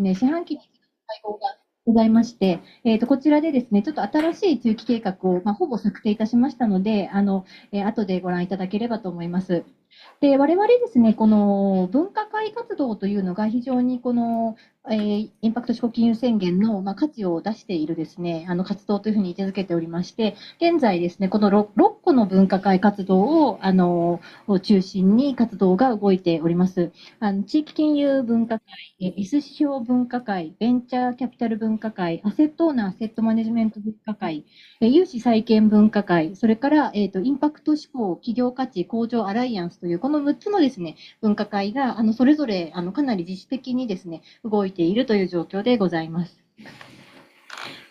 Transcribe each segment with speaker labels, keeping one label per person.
Speaker 1: ね、四半期に会合がございまして、こちらでですね、ちょっと新しい中期計画を、ほぼ策定いたしましたので、後でご覧いただければと思います。で、我々ですね、この分科会活動というのが非常にこの、インパクト志向金融宣言の、価値を出しているですね、活動というふうに位置づけておりまして、現在ですね、この 6個の分科会活動を中心に活動が動いております。地域金融分科会、S 指標分科会、ベンチャーキャピタル分科会、アセットオーナーアセットマネジメント分科会、融資再建分科会、それから、インパクト志向企業価値向上アライアンスというこの6つのですね、分科会がそれぞれかなり自主的にですね、動いているという状況でございます。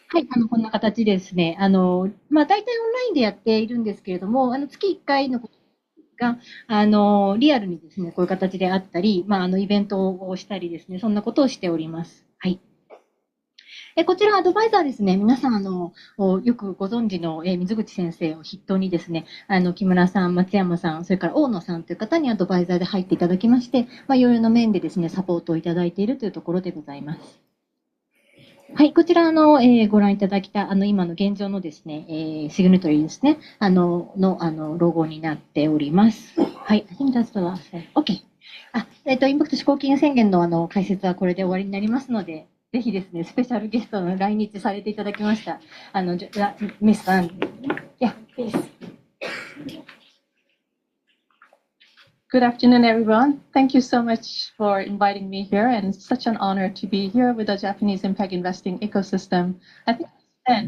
Speaker 1: はい、こんな形でですね、大体オンラインでやっているんですけれども、月1回のが、リアルにですね、こういう形であったり、イベントをしたりですね、そんなことをしております。はい。こちらアドバイザーですね、皆さんよくご存知の水口先生を筆頭にですね、木村さん、松山さん、それから大野さんという方にアドバイザーで入っていただきまして、いろいろな面でですね、サポートをいただいているというところでございます。はい、こちらご覧いただきた今の現状のですね、シグネトリーですね、ロゴになっております。はい、I think that's the last slide. OK。インパクト志向金融宣言の解説はこれで終わりになりますので、ぜひですね、スペシャルゲストの来日されていただきました。ミスさん。Yeah, please.
Speaker 2: Good afternoon, everyone. Thank you so much for inviting me here, and it's such an honor to be here with the Japanese impact investing ecosystem. I think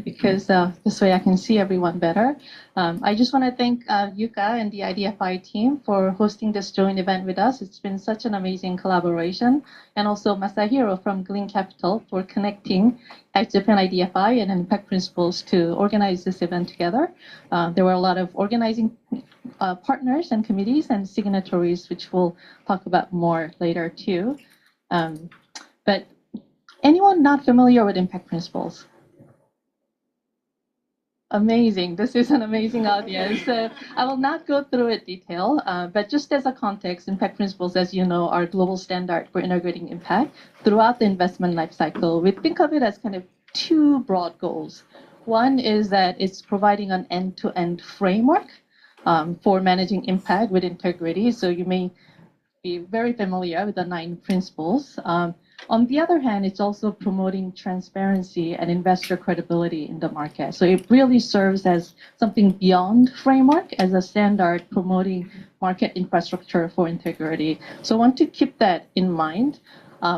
Speaker 2: because this way I can see everyone better. I just want to thank Yuka and the IDFI team for hosting this joint event with us. It's been such an amazing collaboration, and also Masahiro from Glean Capital for connecting Japan IDFI and Impact Principles to organize this event together. There were a lot of organizing partners and committees and signatories, which we'll talk about more later too. But anyone not familiar with Impact Principles? Amazing. This is an amazing audience. I will not go through it detail, but just as a context, impact principles, as you know, are global standard for integrating impact throughout the investment lifecycle. We think of it as kind of two broad goals. One is that it's providing an end-to-end framework for managing impact with integrity. So you may be very familiar with the 9 principles. On the other hand, it's also promoting transparency and investor credibility in the market. So it really serves as something beyond framework, as a standard promoting market infrastructure for integrity. So I want to keep that in mind.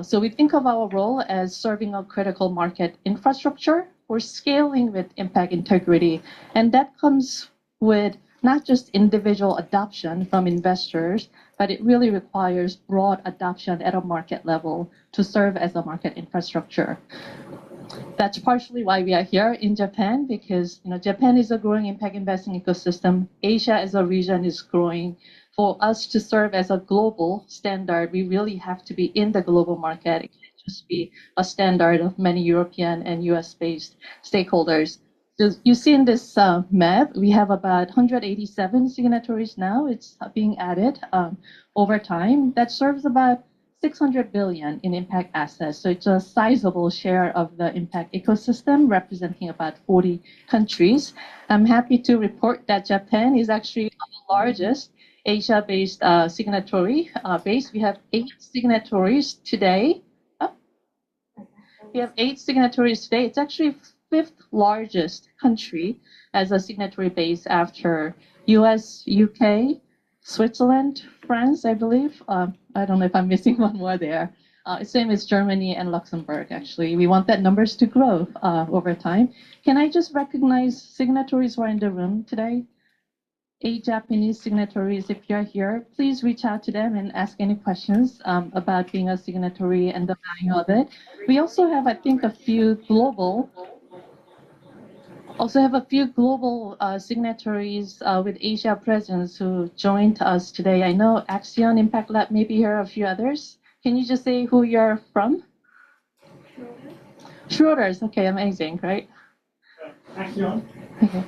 Speaker 2: So we think of our role as serving a critical market infrastructure for scaling with impact integrity. And that comes with not just individual adoption from investors, but it really requires broad adoption at a market level to serve as a market infrastructure. That's partially why we are here in Japan, because Japan is a growing impact investing ecosystem. Asia as a region is growing. For us to serve as a global standard, we really have to be in the global market. It can't just be a standard of many European and US-based stakeholders. You see in this map, we have about 187 signatories now. It's being added over time. That serves about 600 billion in impact assets. So it's a sizable share of the impact ecosystem, representing about 40 countries. I'm happy to report that Japan is actually the largest Asia-based signatory base. We have 8 signatories today. We have 8 signatories today. It's actually 5th largest country as a signatory base after US, UK, Switzerland, France, I believe. I don't know if I'm missing one more there. Same as Germany and Luxembourg, actually. We want that numbers to grow over time. Can I just recognize signatories who are in the room today? 8 Japanese signatories, if you're here, please reach out to them and ask any questions about being a signatory and the value of it. We also have, I think, a few global signatories with Asia presence who joined us today. I know Axion Impact Lab may be here, a few others. Can you just say who you're from? Schroders. Okay, amazing, right?
Speaker 3: Axion.
Speaker 2: Okay.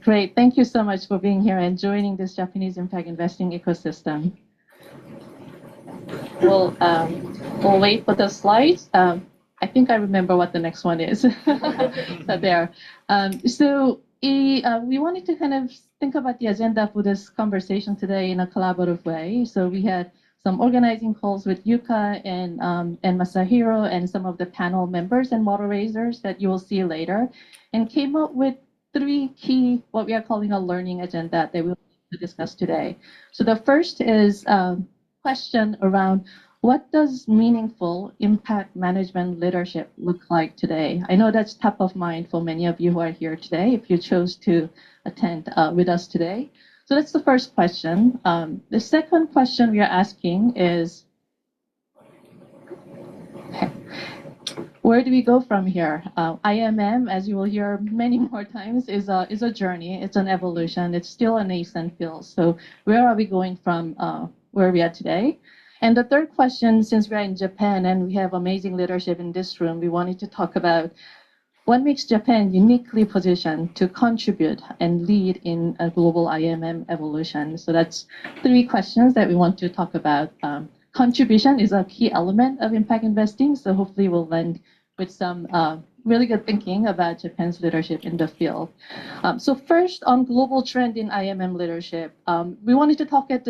Speaker 2: Great. Thank you so much for being here and joining this Japanese impact investing ecosystem. We'll wait for the slides. think I remember what the next one is. So there. We wanted to kind of think about the agenda for this conversation today in a collaborative way. So we had some organizing calls with Yuka and Masahiro and some of the panel members and moderators that you will see later, and came up with 3 key, what we are calling a learning agenda that we will discuss today. So the first is a question around what does meaningful impact management leadership look like today? I know that's top of mind for many of you who are here today, if you chose to attend with us today. So that's the first question. The second question we are asking is, where do we go from here? IMM, as you will hear many more times, is a journey. It's an evolution. It's still a nascent field. So where are we going from where we are today? And the third question, since we're in Japan and we have amazing leadership in this room, we wanted to talk about what makes Japan uniquely positioned to contribute and lead in a global IMM evolution. So that's 3 questions that we want to talk about. Contribution is a key element of impact investing, so hopefully we'll end with some really good thinking about Japan's leadership in the field. So first, on global trend in IMM leadership, we wanted to talk at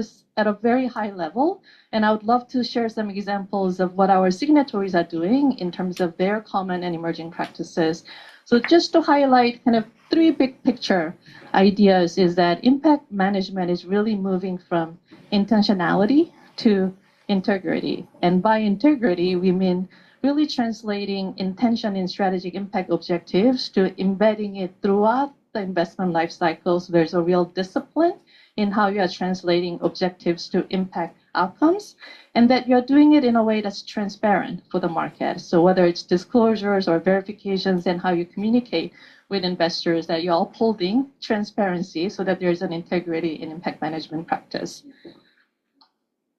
Speaker 2: a very high level, and I would love to share some examples of what our signatories are doing in terms of their common and emerging practices. So just to highlight kind of 3 big picture ideas is that impact management is really moving from intentionality to integrity. And by integrity, we mean really translating intention in strategic impact objectives to embedding it throughout the investment life cycle. So there's a real discipline in how you are translating objectives to impact outcomes, and that you're doing it in a way that's transparent for the market. So whether it's disclosures or verifications and how you communicate with investors, that you're upholding transparency so that there's an integrity in impact management practice.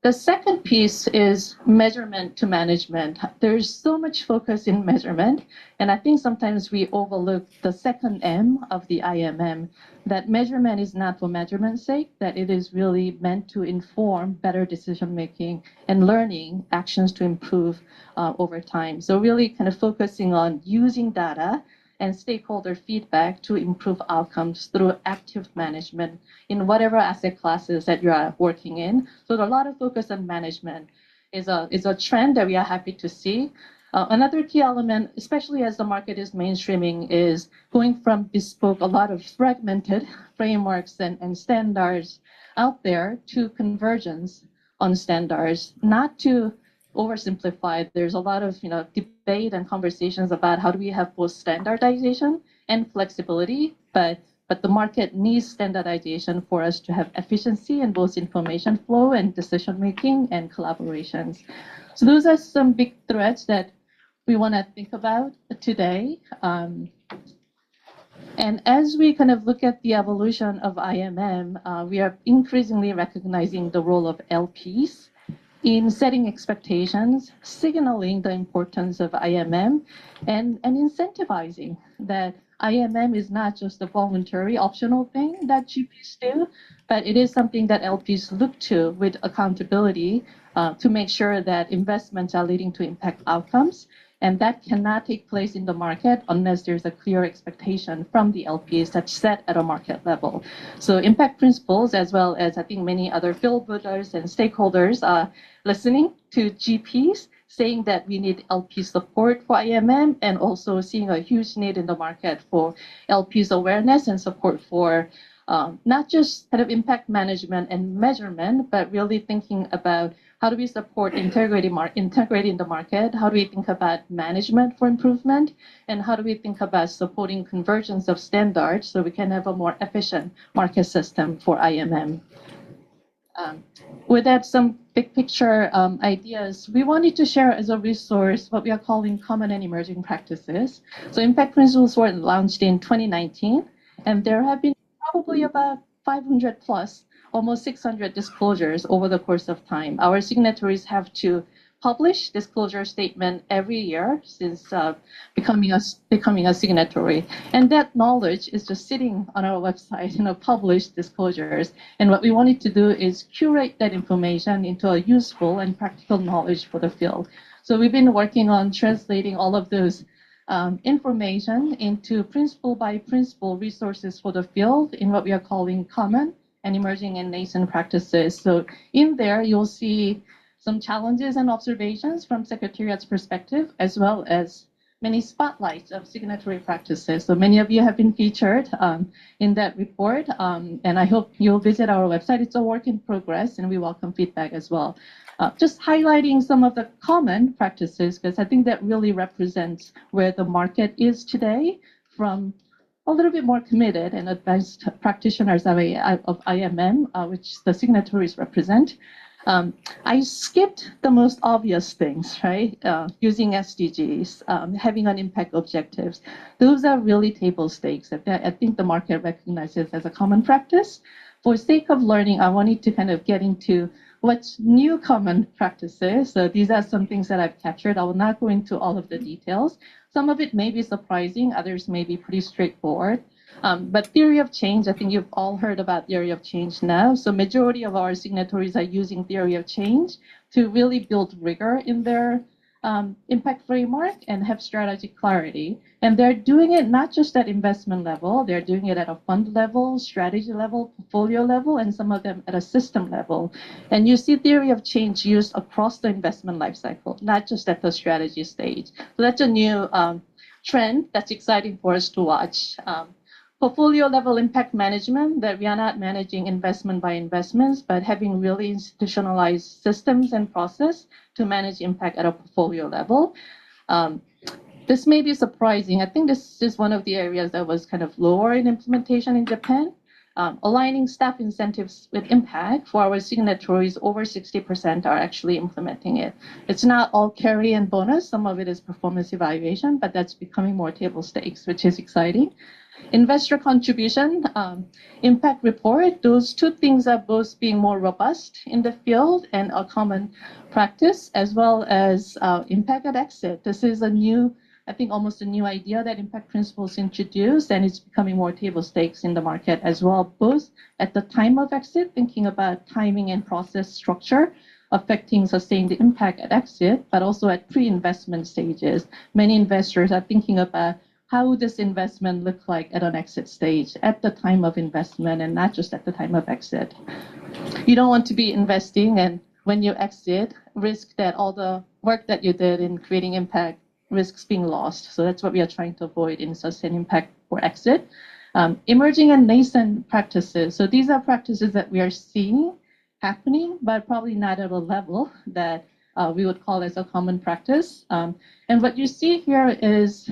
Speaker 2: The second piece is measurement to management. There's so much focus in measurement, and I think sometimes we overlook the second M of the IMM, that measurement is not for measurement's sake, that it is really meant to inform better decision-making and learning actions to improve over time. So really kind of focusing on using data and stakeholder feedback to improve outcomes through active management in whatever asset classes that you are working in. So a lot of focus on management is a trend that we are happy to see. Another key element, especially as the market is mainstreaming, is going from bespoke, a lot of fragmented frameworks and standards out there to convergence on standards, not to oversimplified. There's a lot of debate and conversations about how do we have both standardization and flexibility, but the market needs standardization for us to have efficiency in both information flow and decision making and collaborations. So those are some big threads that we want to think about today. And as we kind of look at the evolution of IMM, we are increasingly recognizing the role of LPs in setting expectations, signaling the importance of IMM, and incentivizing that IMM is not just a voluntary optional thing that GPs do, but it is something that LPs look to with accountability to make sure that investments are leading to impact outcomes. And that cannot take place in the market unless there's a clear expectation from the LPs that's set at a market level. So impact principles, as well as I think many other field builders and stakeholders are listening to GPs, saying that we need LP support for IMM, and also seeing a huge need in the market for LPs awareness and support for not just kind of impact management and measurement, but really thinking about how do we support integrity in the market? How do we think about management for improvement? And how do we think about supporting convergence of standards so we can have a more efficient market system for IMM? With that, some big picture ideas. We wanted to share as a resource what we are calling common and emerging practices. So impact principles were launched in 2019, and there have been probably about 500 plus, almost 600 disclosures over the course of time. Our signatories have to publish disclosure statement every year since becoming a signatory. And that knowledge is just sitting on our website, published disclosures. And what we wanted to do is curate that information into a useful and practical knowledge for the field. So we've been working on translating all of those information into principle by principle resources for the field in what we are calling common and emerging and nascent practices. So in there, you'll see some challenges and observations from Secretariat's perspective, as well as many spotlights of signatory practices. So many of you have been featured in that report, and I hope you'll visit our website. It's a work in progress, and we welcome feedback as well. Just highlighting some of the common practices, because I think that really represents where the market is today from a little bit more committed and advanced practitioners of IMM, which the signatories represent. I skipped the most obvious things, right? Using SDGs, having an impact objectives. Those are really table stakes. I think the market recognizes as a common practice. For sake of learning, I wanted to kind of get into what's new common practices. So these are some things that I've captured. I will not go into all of the details. Some of it may be surprising, others may be pretty straightforward. But theory of change, I think you've all heard about theory of change now. So majority of our signatories are using theory of change to really build rigor in their impact framework and have strategic clarity. And they're doing it not just at investment level, they're doing it at a fund level, strategy level, portfolio level, and some of them at a system level. And you see theory of change used across the investment lifecycle, not just at the strategy stage. So that's a new trend that's exciting for us to watch. Portfolio level impact management, that we are not managing investment by investments, but having really institutionalized systems and process to manage impact at a portfolio level. This may be surprising. I think this is one of the areas that was kind of lower in implementation in Japan. Aligning staff incentives with impact for our signatories, over 60% are actually implementing it. It's not all carry and bonus. Some of it is performance evaluation, but that's becoming more table stakes, which is exciting. Investor contribution, impact report, those two things are both being more robust in the field and a common practice, as well as impact at exit. This is a new, I think almost a new idea that impact principles introduced, and it's becoming more table stakes in the market as well, both at the time of exit, thinking about timing and process structure affecting sustained impact at exit, but also at pre-investment stages. Many investors are thinking about how would this investment look like at an exit stage at the time of investment and not just at the time of exit. You don't want to be investing and when you exit, risk that all the work that you did in creating impact risks being lost. So that's what we are trying to avoid in sustained impact for exit. Emerging and nascent practices. So these are practices that we are seeing happening, but probably not at a level that we would call as a common practice. And what you see here is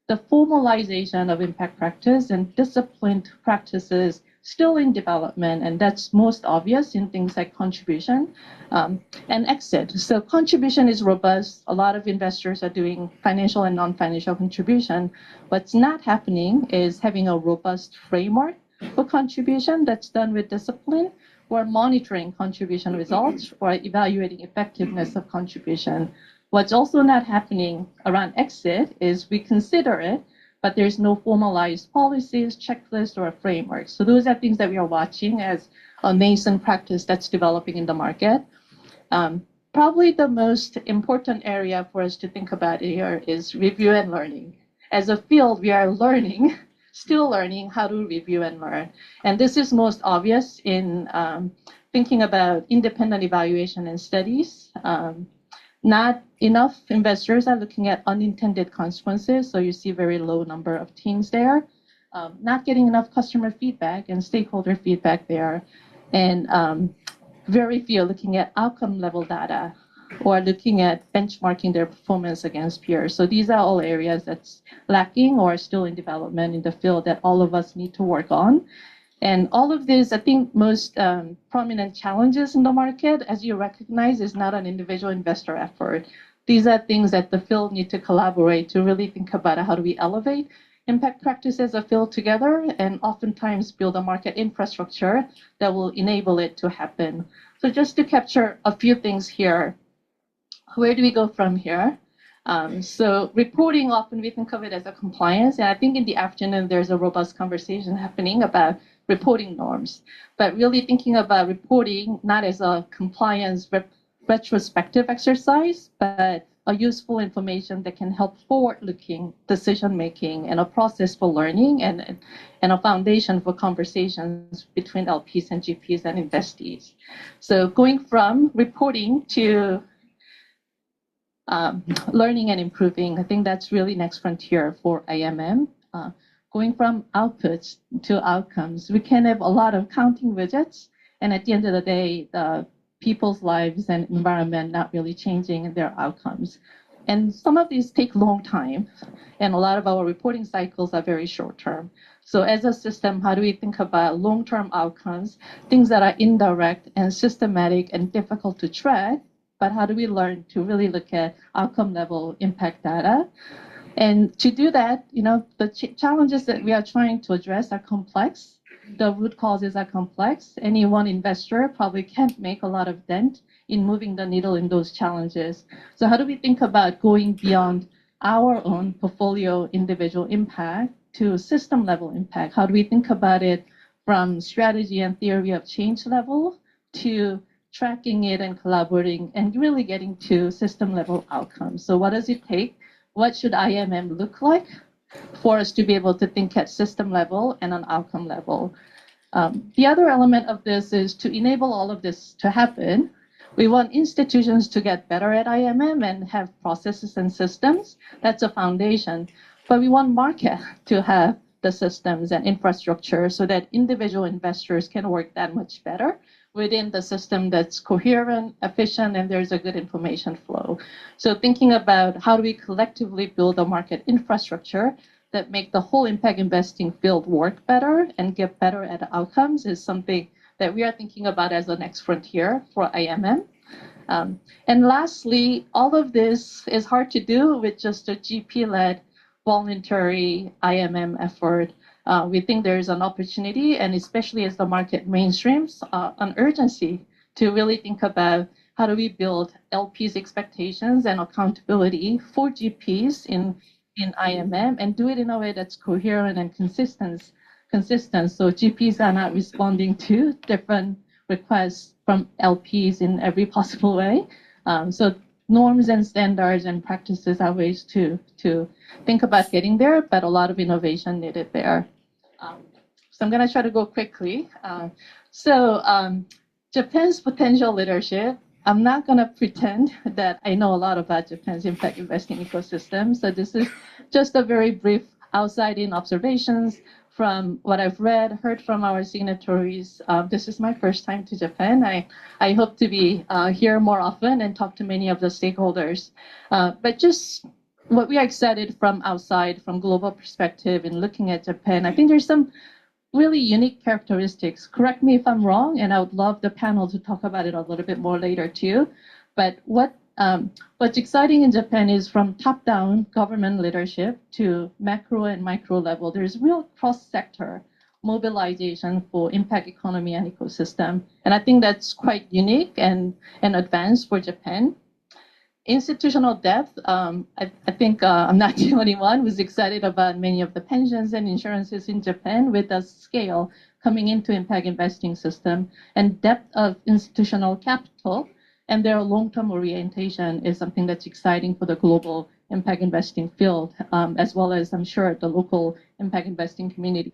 Speaker 2: the formalization of impact practice and disciplined practices still in development, and that's most obvious in things like contribution and exit. So contribution is robust. A lot of investors are doing financial and non-financial contribution. What's not happening is having a robust framework for contribution that's done with discipline, or monitoring contribution results, or evaluating effectiveness of contribution. What's also not happening around exit is we consider it, but there's no formalized policies, checklists, or a framework. So those are things that we are watching as a nascent practice that's developing in the market. Probably the most important area for us to think about here is review and learning. As a field, we are learning, still learning how to review and learn. And this is most obvious in thinking about independent evaluation and studies. Not enough investors are looking at unintended consequences, so you see very low number of teams there. Not getting enough customer feedback and stakeholder feedback there, and very few looking at outcome level data or looking at benchmarking their performance against peers. So these are all areas that's lacking or still in development in the field that all of us need to work on. And all of this, I think most prominent challenges in the market, as you recognize, is not an individual investor effort. These are things that the field need to collaborate to really think about how do we elevate impact practice as a field together, and oftentimes build a market infrastructure that will enable it to happen. So just to capture a few things here, where do we go from here? So reporting, often we think of it as a compliance, and I think in the afternoon there's a robust conversation happening about reporting norms, but really thinking about reporting not as a compliance retrospective exercise, but a useful information that can help forward-looking decision-making and a process for learning and a foundation for conversations between LPs and GPs and investees. So going from reporting to learning and improving, I think that's really next frontier for IMM. Going from outputs to outcomes, we can have a lot of counting widgets, and at the end of the day, the people's lives and environment not really changing their outcomes. And some of these take long time, and a lot of our reporting cycles are very short term. So as a system, how do we think about long-term outcomes, things that are indirect and systematic and difficult to track, but how do we learn to really look at outcome level impact data? And to do that, the challenges that we are trying to address are complex. The root causes are complex. Any one investor probably can't make a lot of dent in moving the needle in those challenges. So how do we think about going beyond our own portfolio individual impact to system level impact? How do we think about it from strategy and theory of change level to tracking it and collaborating and really getting to system level outcomes? So what does it take? What should IMM look like for us to be able to think at system level and on outcome level? The other element of this is to enable all of this to happen. We want institutions to get better at IMM and have processes and systems. That's a foundation. But we want market to have the systems and infrastructure so that individual investors can work that much better within the system that's coherent, efficient, and there's a good information flow. So thinking about how do we collectively build a market infrastructure that make the whole impact investing field work better and get better at outcomes is something that we are thinking about as the next frontier for IMM. And lastly, all of this is hard to do with just a GP-led voluntary IMM effort. We think there's an opportunity, and especially as the market mainstreams, an urgency to really think about how do we build LPs' expectations and accountability for GPs in IMM and do it in a way that's coherent and consistent so GPs are not responding to different requests from LPs in every possible way. So norms and standards and practices are ways to think about getting there, but a lot of innovation needed there. So I'm going to try to go quickly. Japan's potential leadership. I'm not going to pretend that I know a lot about Japan's impact investing ecosystem. So this is just a very brief outside-in observations from what I've read, heard from our signatories. This is my first time to Japan. I hope to be here more often and talk to many of the stakeholders. But just what we are excited from outside, from global perspective in looking at Japan, I think there's some really unique characteristics. Correct me if I'm wrong, and I would love the panel to talk about it a little bit more later too. But what's exciting in Japan is from top-down government leadership to macro and micro level, there's real cross-sector mobilization for impact economy and ecosystem. And I think that's quite unique and advanced for Japan. Institutional depth, I think I'm not the only one who's excited about many of the pensions and insurances in Japan with the scale coming into impact investing system, and depth of institutional capital and their long-term orientation is something that's exciting for the global impact investing field, as well as I'm sure the local impact investing community.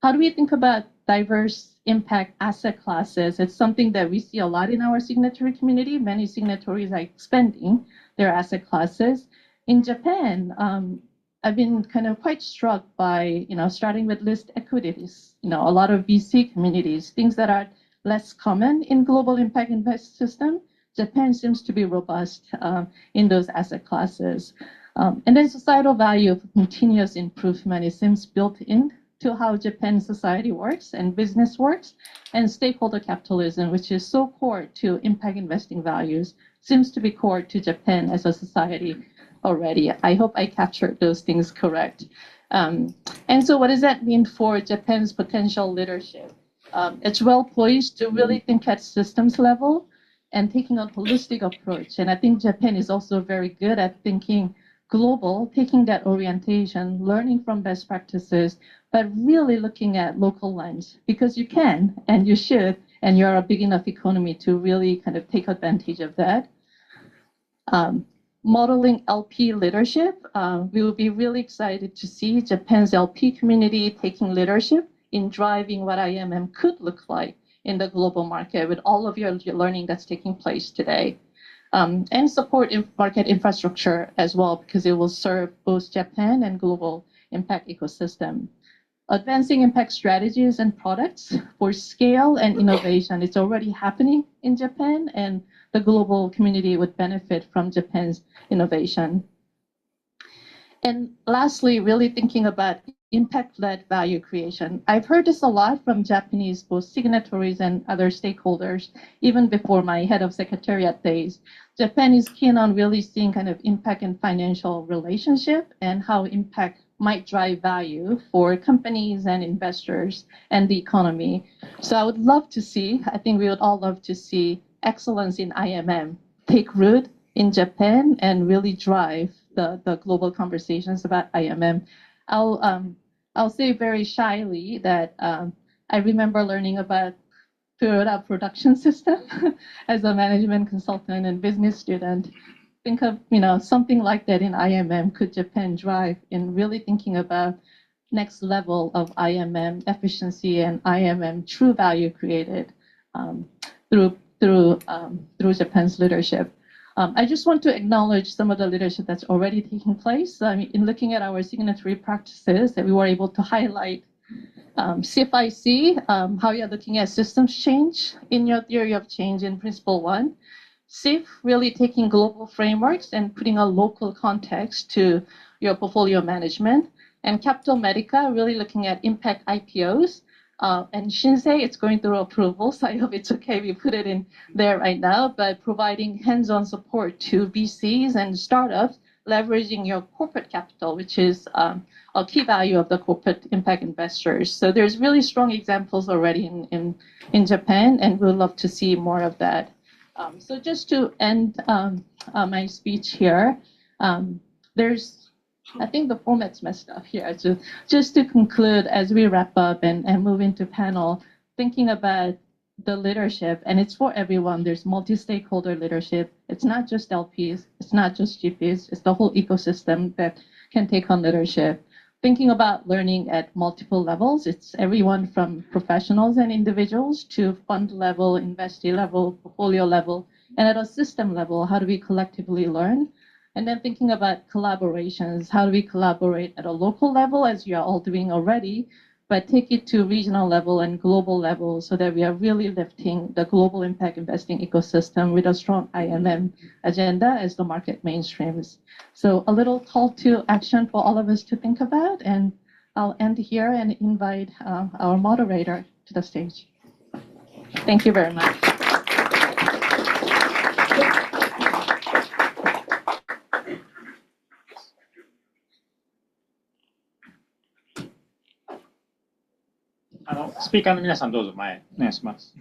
Speaker 2: How do we think about diverse impact asset classes? It's something that we see a lot in our signatory community. Many signatories are expanding their asset classes. In Japan, I've been kind of quite struck by, starting with listed equities, a lot of VC communities, things that are less common in global impact invest system. Japan seems to be robust in those asset classes. And then societal value of continuous improvement, it seems built in to how Japan society works and business works, and stakeholder capitalism, which is so core to impact investing values, seems to be core to Japan as a society already. I hope I captured those things correct. And so what does that mean for Japan's potential leadership? It's well poised to really think at systems level and taking a holistic approach. And I think Japan is also very good at thinking global, taking that orientation, learning from best practices, but really looking at local lens, because you can and you should, and you're a big enough economy to really kind of take advantage of that. modeling LP leadership. We will be really excited to see Japan's LP community taking leadership in driving what IMM could look like in the global market with all of your learning that's taking place today. And support market infrastructure as well, because it will serve both Japan and global impact ecosystem. Advancing impact strategies and products for scale and innovation. It's already happening in Japan, and the global community would benefit from Japan's innovation. And lastly, really thinking about impact-led value creation. I've heard this a lot from Japanese both signatories and other stakeholders, even before my head of secretariat days. Japan is keen on really seeing kind of impact and financial relationship and how impact might drive value for companies and investors and the economy. So I would love to see, I think we would all love to see excellence in IMM take root in Japan and really drive the global conversations about IMM. I'll say very shyly that I remember learning about Toyota production system as a management consultant and business student. Think of, something like that in IMM. Could Japan drive in really thinking about next level of IMM efficiency and IMM true value created through Japan's leadership. I just want to acknowledge some of the leadership that's already taking place. In looking at our signatory practices, that we were able to highlight CFIC, how you're looking at systems change in your theory of change in Principle 1. SIF really taking global frameworks and putting a local context to your portfolio management. And Capital Medica really looking at impact IPOs. And Shinsei, it's going through approval, so I hope it's okay we put it in there right now, but providing hands-on support to VCs and startups, leveraging your corporate capital, which is a key value of the corporate impact investors. So there's really strong examples already in Japan, and we'd love to see more of that. So just to end my speech here, I think the format's messed up here. So just to conclude, as we wrap up and move into panel, thinking about the leadership, and it's for everyone. There's multi-stakeholder leadership. It's not just LPs. It's not just GPs. It's the whole ecosystem that can take on leadership. Thinking about learning at multiple levels. It's everyone from professionals and individuals to fund level, investee level, portfolio level, and at a system level, how do we collectively learn? And then thinking about collaborations, how do we collaborate at a local level, as you are all doing already, but take it to regional level and global level so that we are really lifting the global impact investing ecosystem with a strong IMM agenda as the market mainstreams. So a little call to action for all of us to think about, and I'll end here and invite our moderator to the stage. Thank you very much.
Speaker 3: スピーカーの皆さんどうぞ前お願いします。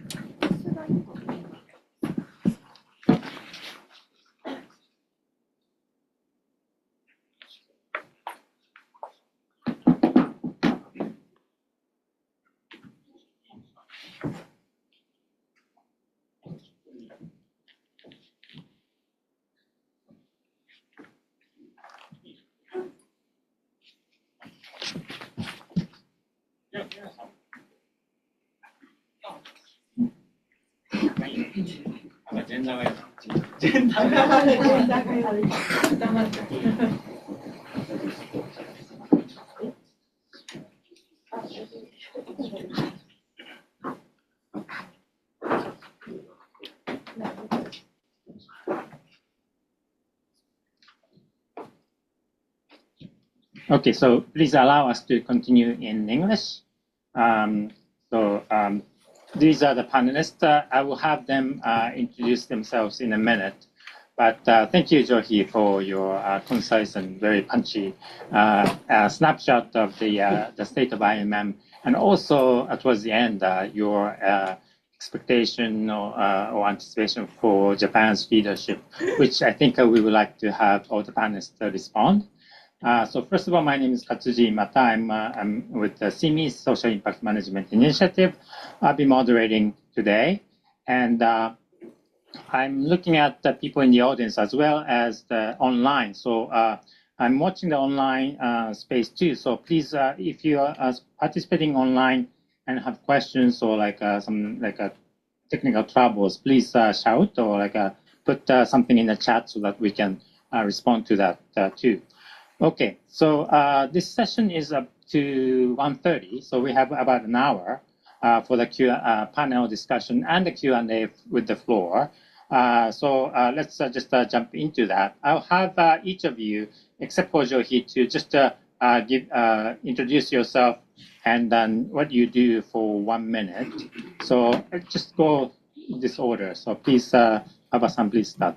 Speaker 3: Okay, so please allow us to continue in English. These are the panelists. I will have them introduce themselves in a minute. But thank you, Johi, for your concise and very punchy snapshot of the state of IMM. And also, towards the end, your expectation or anticipation for Japan's leadership, which I think we would like to have all the panelists respond. So first of all, my name is Katsuji Imata. I'm with the CME Social Impact Management Initiative. I'll be moderating today. And I'm looking at the people in the audience as well as the online. So I'm watching the online space too. So please, if you are participating online and have questions or like some technical troubles, please shout or put something in the chat so that we can respond to that too. Okay, so this session is up to 1:30, so we have about an hour for the panel discussion and the Q&A with the floor. So let's just jump into that. I'll have each of you, except for Johi, to just introduce yourself and then what you do for 1 minute. So just go in this order. So please, Abasan, please start.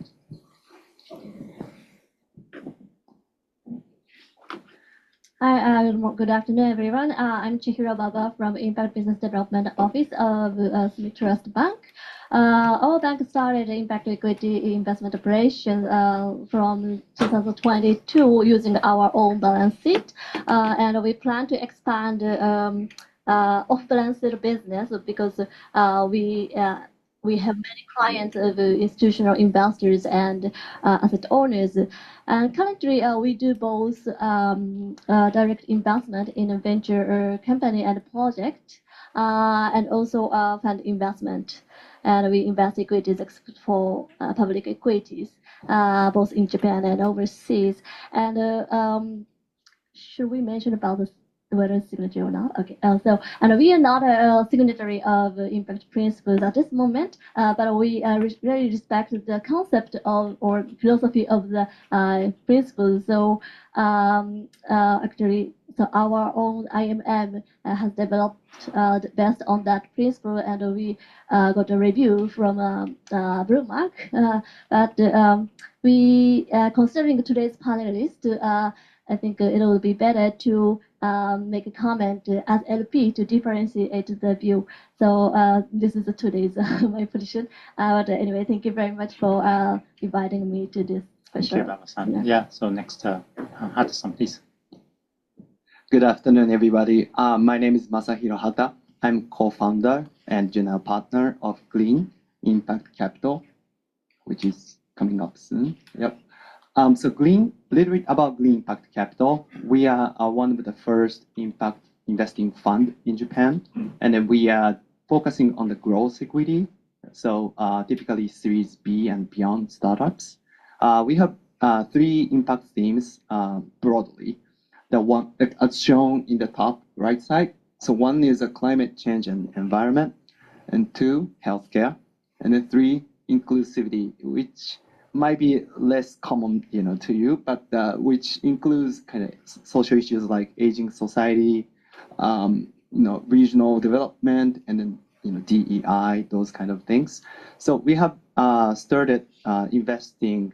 Speaker 4: Hi, good afternoon, everyone. I'm Chihiro Baba from Impact Business Development Office of Smith Trust Bank. Our bank started impact equity investment operation from 2022 using our own balance sheet, and we plan to expand off-balance sheet business because we have many clients of institutional investors and asset owners. And currently, we do both direct investment in a venture company and project, and also fund investment. And we invest equities except for public equities, both in Japan and overseas. And should we mention about this? Whether signature or not. Okay. And we are not a signatory of impact principles at this moment, but we really respect the concept of or philosophy of the principles. So actually, so our own IMM has developed based on that principle, and we got a review from Bloomberg. But we considering today's panelists, I think it will be better to make a comment as LP to differentiate the view. So this is today's my position. But anyway, thank you very much for inviting me to this special.
Speaker 3: Thank you, Baba-san. Yeah. So next, Hata-san, please.
Speaker 5: Good afternoon, everybody. My name is Masahiro Hata. I'm co-founder and general partner of Green Impact Capital, which is coming up soon. Yep. So Green, a little bit about Green Impact Capital. We are one of the first impact investing fund in Japan, and then we are focusing on the growth equity. So typically Series B and beyond startups. We have 3 impact themes broadly. The one as shown in the top right side. So 1 is climate change and environment, and 2, healthcare, and then 3, inclusivity, which might be less common, to you, but which includes kind of social issues like aging society, regional development, and then DEI, those kind of things. So we have started investing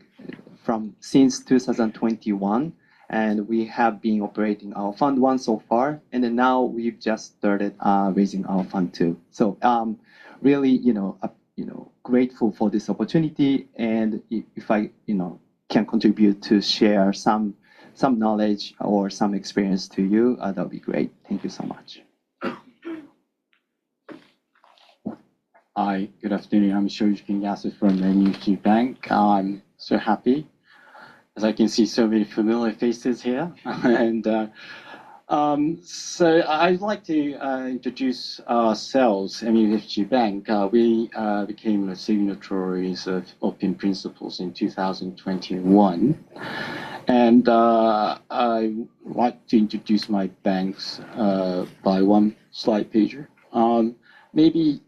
Speaker 5: since 2021, and we have been operating our Fund 1 so far, and then now we've just started raising our Fund 2. So really, grateful for this opportunity, and if I, can contribute to share some knowledge or some experience to you, that would be great. Thank you so much.
Speaker 6: Hi, good afternoon. I'm Shoji Kinyasu from NUG Bank. I'm so happy as I can see so many familiar faces here, and so I'd like to introduce ourselves. MUFG Bank, we became signatories of Open Principles in 2021. And I'd like to introduce my banks by one slide pager. Maybe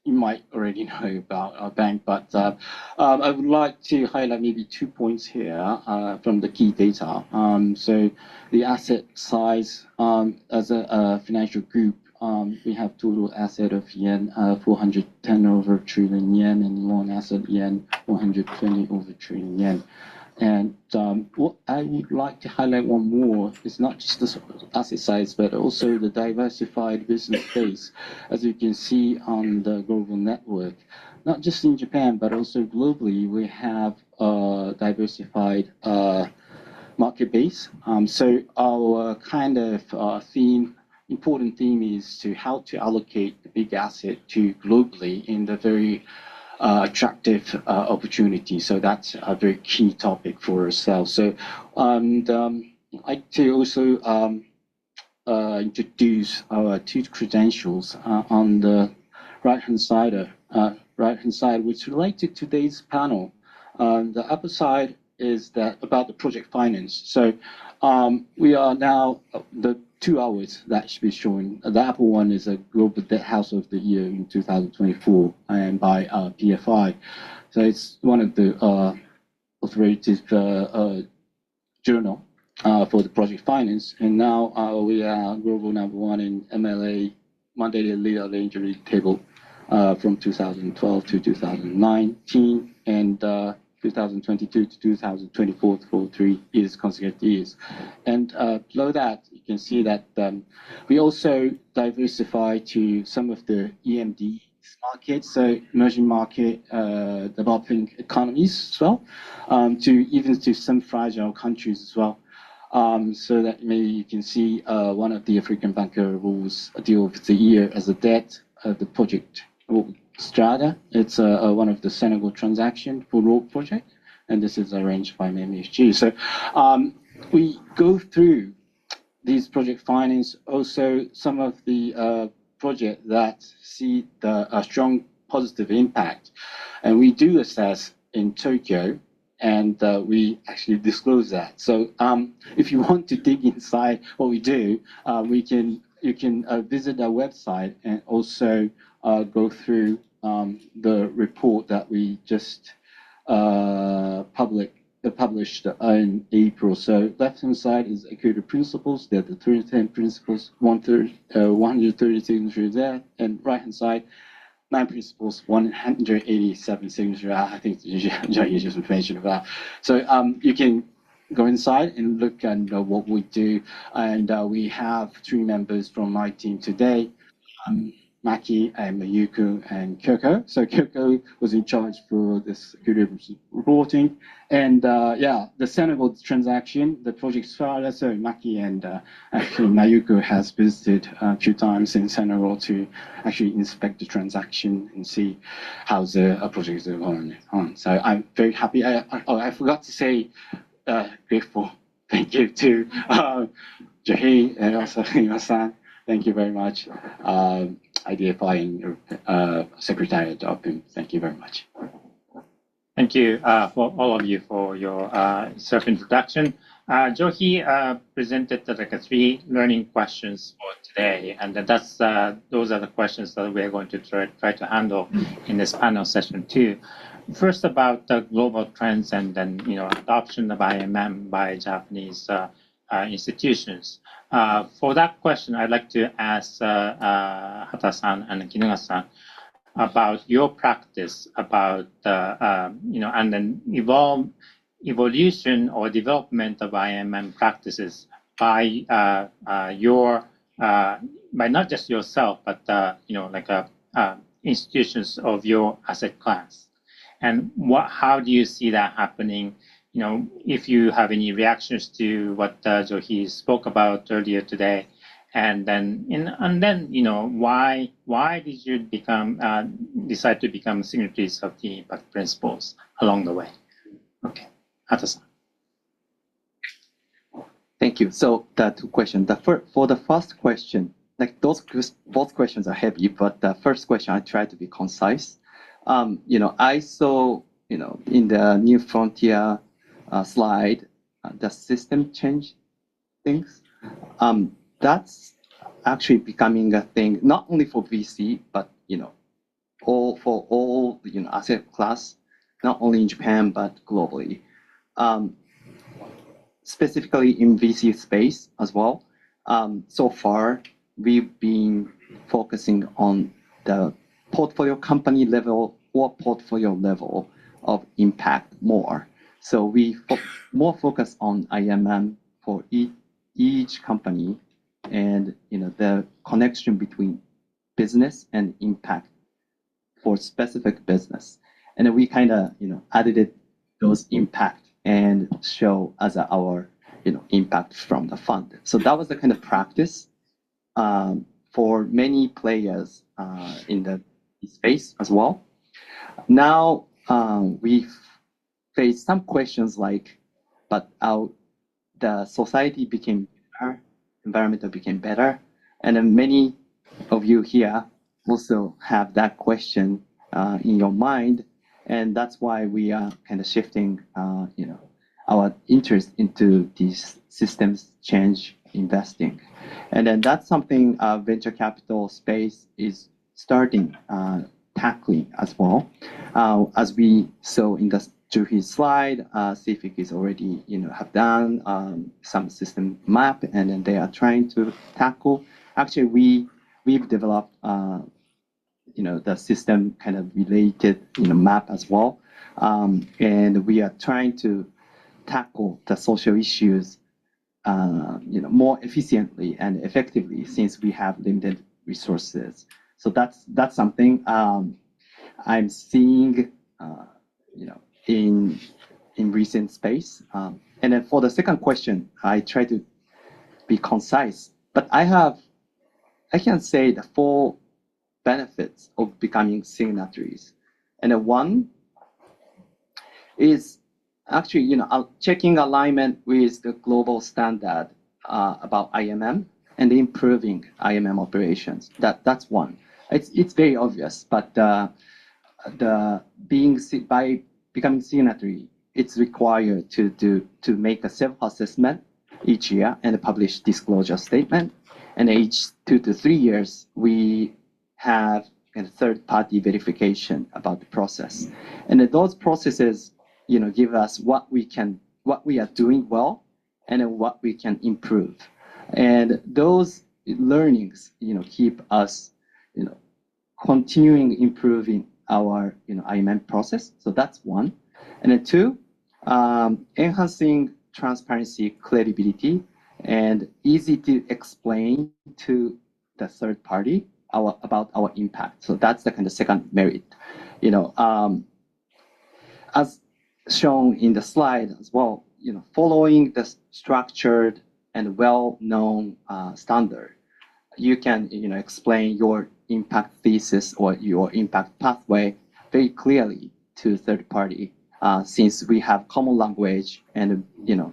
Speaker 6: you might already know about our bank, but I would like to highlight maybe 2 points here from the key data. So the asset size as a financial group, we have total asset of yen 410 over trillion yen, and loan asset yen 120 over trillion yen. And what I would like to highlight one more is not just the asset size, but also the diversified business base. As you can see on the global network, not just in Japan, but also globally, we have a diversified market base. So our kind of important theme is to how to allocate the big asset to globally in the very attractive opportunity. So that's a very key topic for ourselves. So I'd like to also introduce our two credentials on the right-hand side, which relate to today's panel. The upper side is that about the project finance. So we are now the 2 hours that should be showing. The upper one is a Global Debt House of the Year in 2024 and by PFI. So it's one of the authoritative journal for the project finance. And now we are global #1 in MLA mandated lead arranger table from 2012 to 2019 and 2022 to 2024 for 3 years, consecutive years. And below that, you can see that we also diversify to some of the EMD markets, so emerging market, developing economies as well, to even to some fragile countries as well. So that maybe you can see one of the African Banker Rules Deal of the Year as a debt of the project Strata. It's one of the Senegal transaction for road project, and this is arranged by MSG. So we go through these project finance, also some of the projects that see the strong positive impact, and we do assess in Tokyo, and we actually disclose that. So if you want to dig inside what we do, you can visit our website and also go through the report that we just published in April. So left-hand side is equity principles. There are the 310 principles, 130 signatures there, and right-hand side, 9 principles, 187 signatures. I think Johnny just mentioned about. So you can go inside and look at what we do, and we have 3 members from my team today. Maki and Mayuko and Kyoko. So Kyoko was in charge for this reporting. And the Senegal transaction, the project started. So Maki and actually Mayuko has visited 2 times in Senegal to actually inspect the transaction and see how the project is going on. So I'm very happy. I forgot to say grateful thank you to Jahi and also Ima-san. Thank you very much. IDFI and Secretariat of him. Thank you very much.
Speaker 3: Thank you for all of you for your self-introduction. Johi presented like 3 learning questions for today, and those are the questions that we're going to try to handle in this panel session too. First, about the global trends and then adoption of IMM by Japanese institutions. For that question, I'd like to ask Hata-san and Kinuga-san about your practice, about and then evolution or development of IMM practices by by not just yourself, but institutions of your asset class, and how do you see that happening? If you have any reactions to what Johi spoke about earlier today, and then why did you decide to become signatories of the impact principles along the way? Okay, Hata-san.
Speaker 5: Thank you. So the 2 questions. For the first question, like both questions are heavy, but the first question I try to be concise. I saw in the New Frontier slide, the system change things. That's actually becoming a thing, not only for VC, but for all asset class, not only in Japan but globally. Specifically in VC space as well. So far, we've been focusing on the portfolio company level or portfolio level of impact more. So we more focus on IMM for each company, and the connection between business and impact for specific business. And then we kind of added those impact and show as our impact from the fund. So that was the kind of practice for many players in the space as well. now we face some questions like, but the society became better, environment became better, and then many of you here also have that question in your mind, and that's why we are kind of shifting, our interest into these systems change investing, and then that's something venture capital space is starting tackling as well. As we saw in the Juhi's slide, CFIC is already, have done some system map, and then they are trying to tackle. Actually, we've developed, the system kind of related, map as well, and we are trying to tackle the social issues, more efficiently and effectively since we have limited resources. So that's something I'm seeing, in recent space. And then for the second question, I try to be concise, but I can say the 4 benefits of becoming signatories. And then one is actually, checking alignment with the global standard about IMM and improving IMM operations. That's one. It's very obvious, but by becoming signatory, it's required to make a self-assessment each year and publish disclosure statement. And each 2 to 3 years, we have a third-party verification about the process. And those processes, give us what we are doing well and what we can improve. And those learnings, keep us, continuing improving our, IMM process. So that's one. And then 2, enhancing transparency, credibility, and easy to explain to the third party about our impact. So that's the kind of second merit. As shown in the slide as well, following the structured and well-known standard, you can, explain your impact thesis or your impact pathway very clearly to third party, since we have common language and,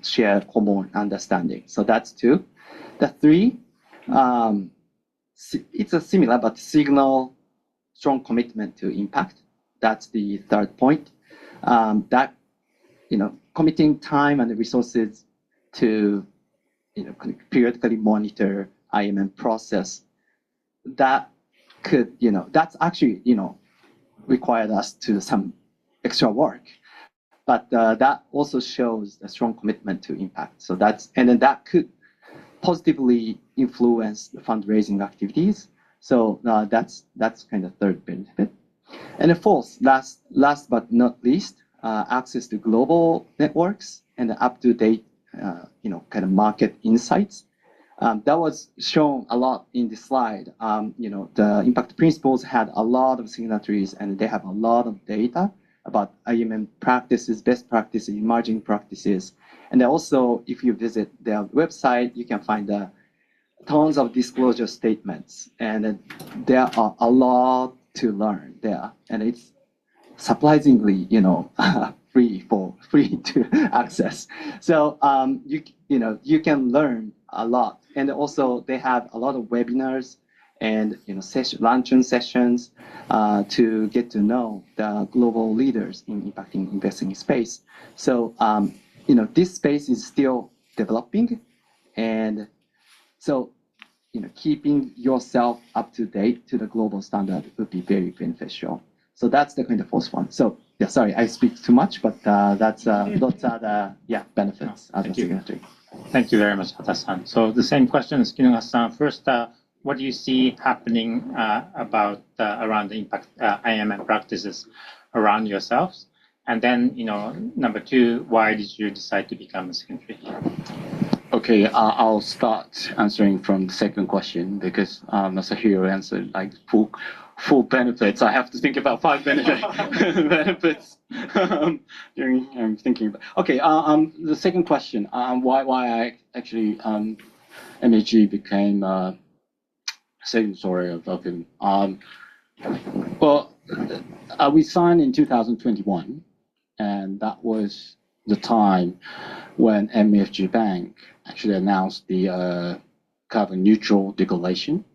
Speaker 5: share common understanding. So that's 2. The 3, it's a similar but signal strong commitment to impact. That's the 3rd point. That, committing time and resources to, periodically monitor IMM process, that could, that's actually, required us to some extra work. But that also shows a strong commitment to impact. So and then that could positively influence the fundraising activities. So that's kind of 3rd benefit. And the 4th, last but not least, access to global networks and up-to-date, kind of market insights. That was shown a lot in the slide. The impact principles had a lot of signatories, and they have a lot of data about IMM practices, best practices, emerging practices. And also, if you visit their website, you can find tons of disclosure statements. And there are a lot to learn there. And it's surprisingly, free to access. So, you can learn a lot. And also, they have a lot of webinars and luncheon sessions to get to know the global leaders in impacting investing space. So this space is still developing, and so keeping yourself up to date to the global standard would be very beneficial. So that's the kind of 4th one. So yeah, sorry, I speak too much, but those are the benefits as a signatory.
Speaker 3: Thank you very much, Hata-san. So the same question as Kinuga-san. First, what do you see happening around the impact IMM practices around yourselves? And then, number 2, why did you decide to become a signatory?
Speaker 6: Okay, I'll start answering from the second question because Masahiro answered like full benefits. I have to think about 5 benefits during thinking about. Okay, the second question, why I actually MHG became signatory of him. Well, We signed in 2021, and that was the time when MUFG Bank actually announced the carbon neutral declaration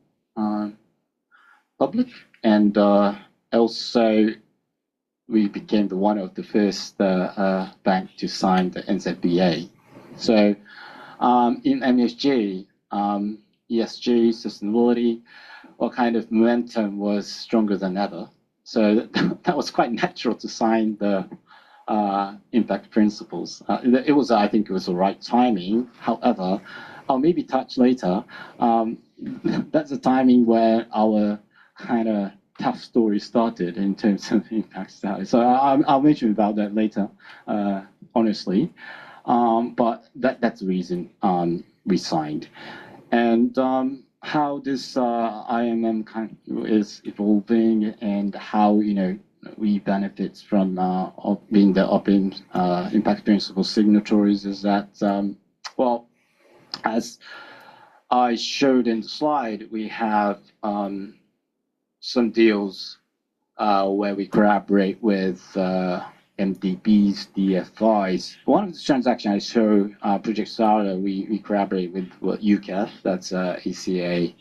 Speaker 6: public, and also we became one of the first bank to sign the NZBA. So in MUFG, ESG, sustainability, what kind of momentum was stronger than ever. So that was quite natural to sign the impact principles. It was, I think it was the right timing. However, I'll maybe touch later. That's the timing where our kind of tough story started in terms of impact studies. So I'll mention about that later, honestly. But that's the reason we signed. And how this IMM kind of is evolving and how, you know, we benefit from being the open impact principle signatories is that, well, as I showed in the slide, we have some deals where we collaborate with MDBs, DFIs. One of the transactions I show, Project Sarah, we collaborate with UCAF, that's ACA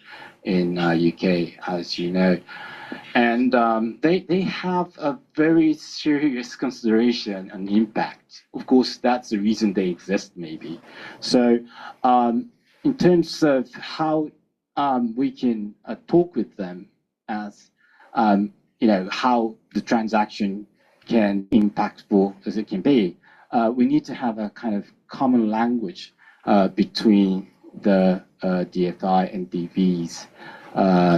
Speaker 6: in UK, as you know. And they have a very serious consideration and impact. Of course, that's the reason they exist, maybe. So in terms of how we can talk with them as, you know, how the transaction can impactful as it can be, we need to have a kind of common language between the DFI and DVs,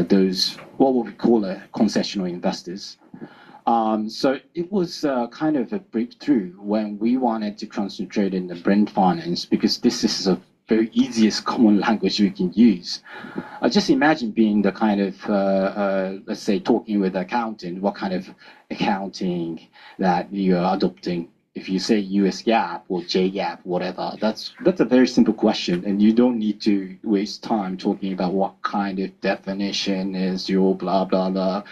Speaker 6: those what we call concessional investors. So it was kind of a breakthrough when we wanted to concentrate in the brand finance, because this is a very easiest common language we can use. Just imagine being the kind of, let's say, talking with an accountant, what kind of accounting that you are adopting. If you say US GAAP or JGAAP, whatever, that's a very simple question, and you don't need to waste time talking about what kind of definition is your blah, blah, blah,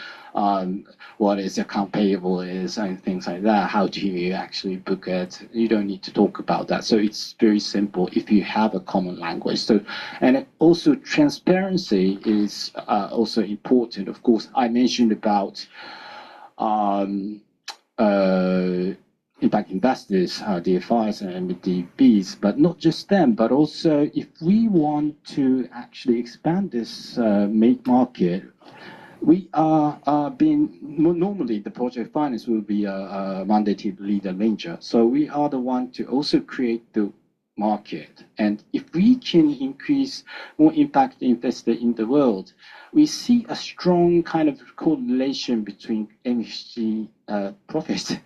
Speaker 6: what is account payable is, and things like that. How do you actually book it? You don't need to talk about that. So it's very simple if you have a common language. So, and also transparency is also important. Of course, I mentioned about impact investors, DFIs and MDBs, but not just them, but also if we want to actually expand this market, we are being, normally the project finance will be a mandated lead arranger. So we are the one to also create the market. And if we can increase more impact investor in the world, we see a strong kind of correlation between MFG profit,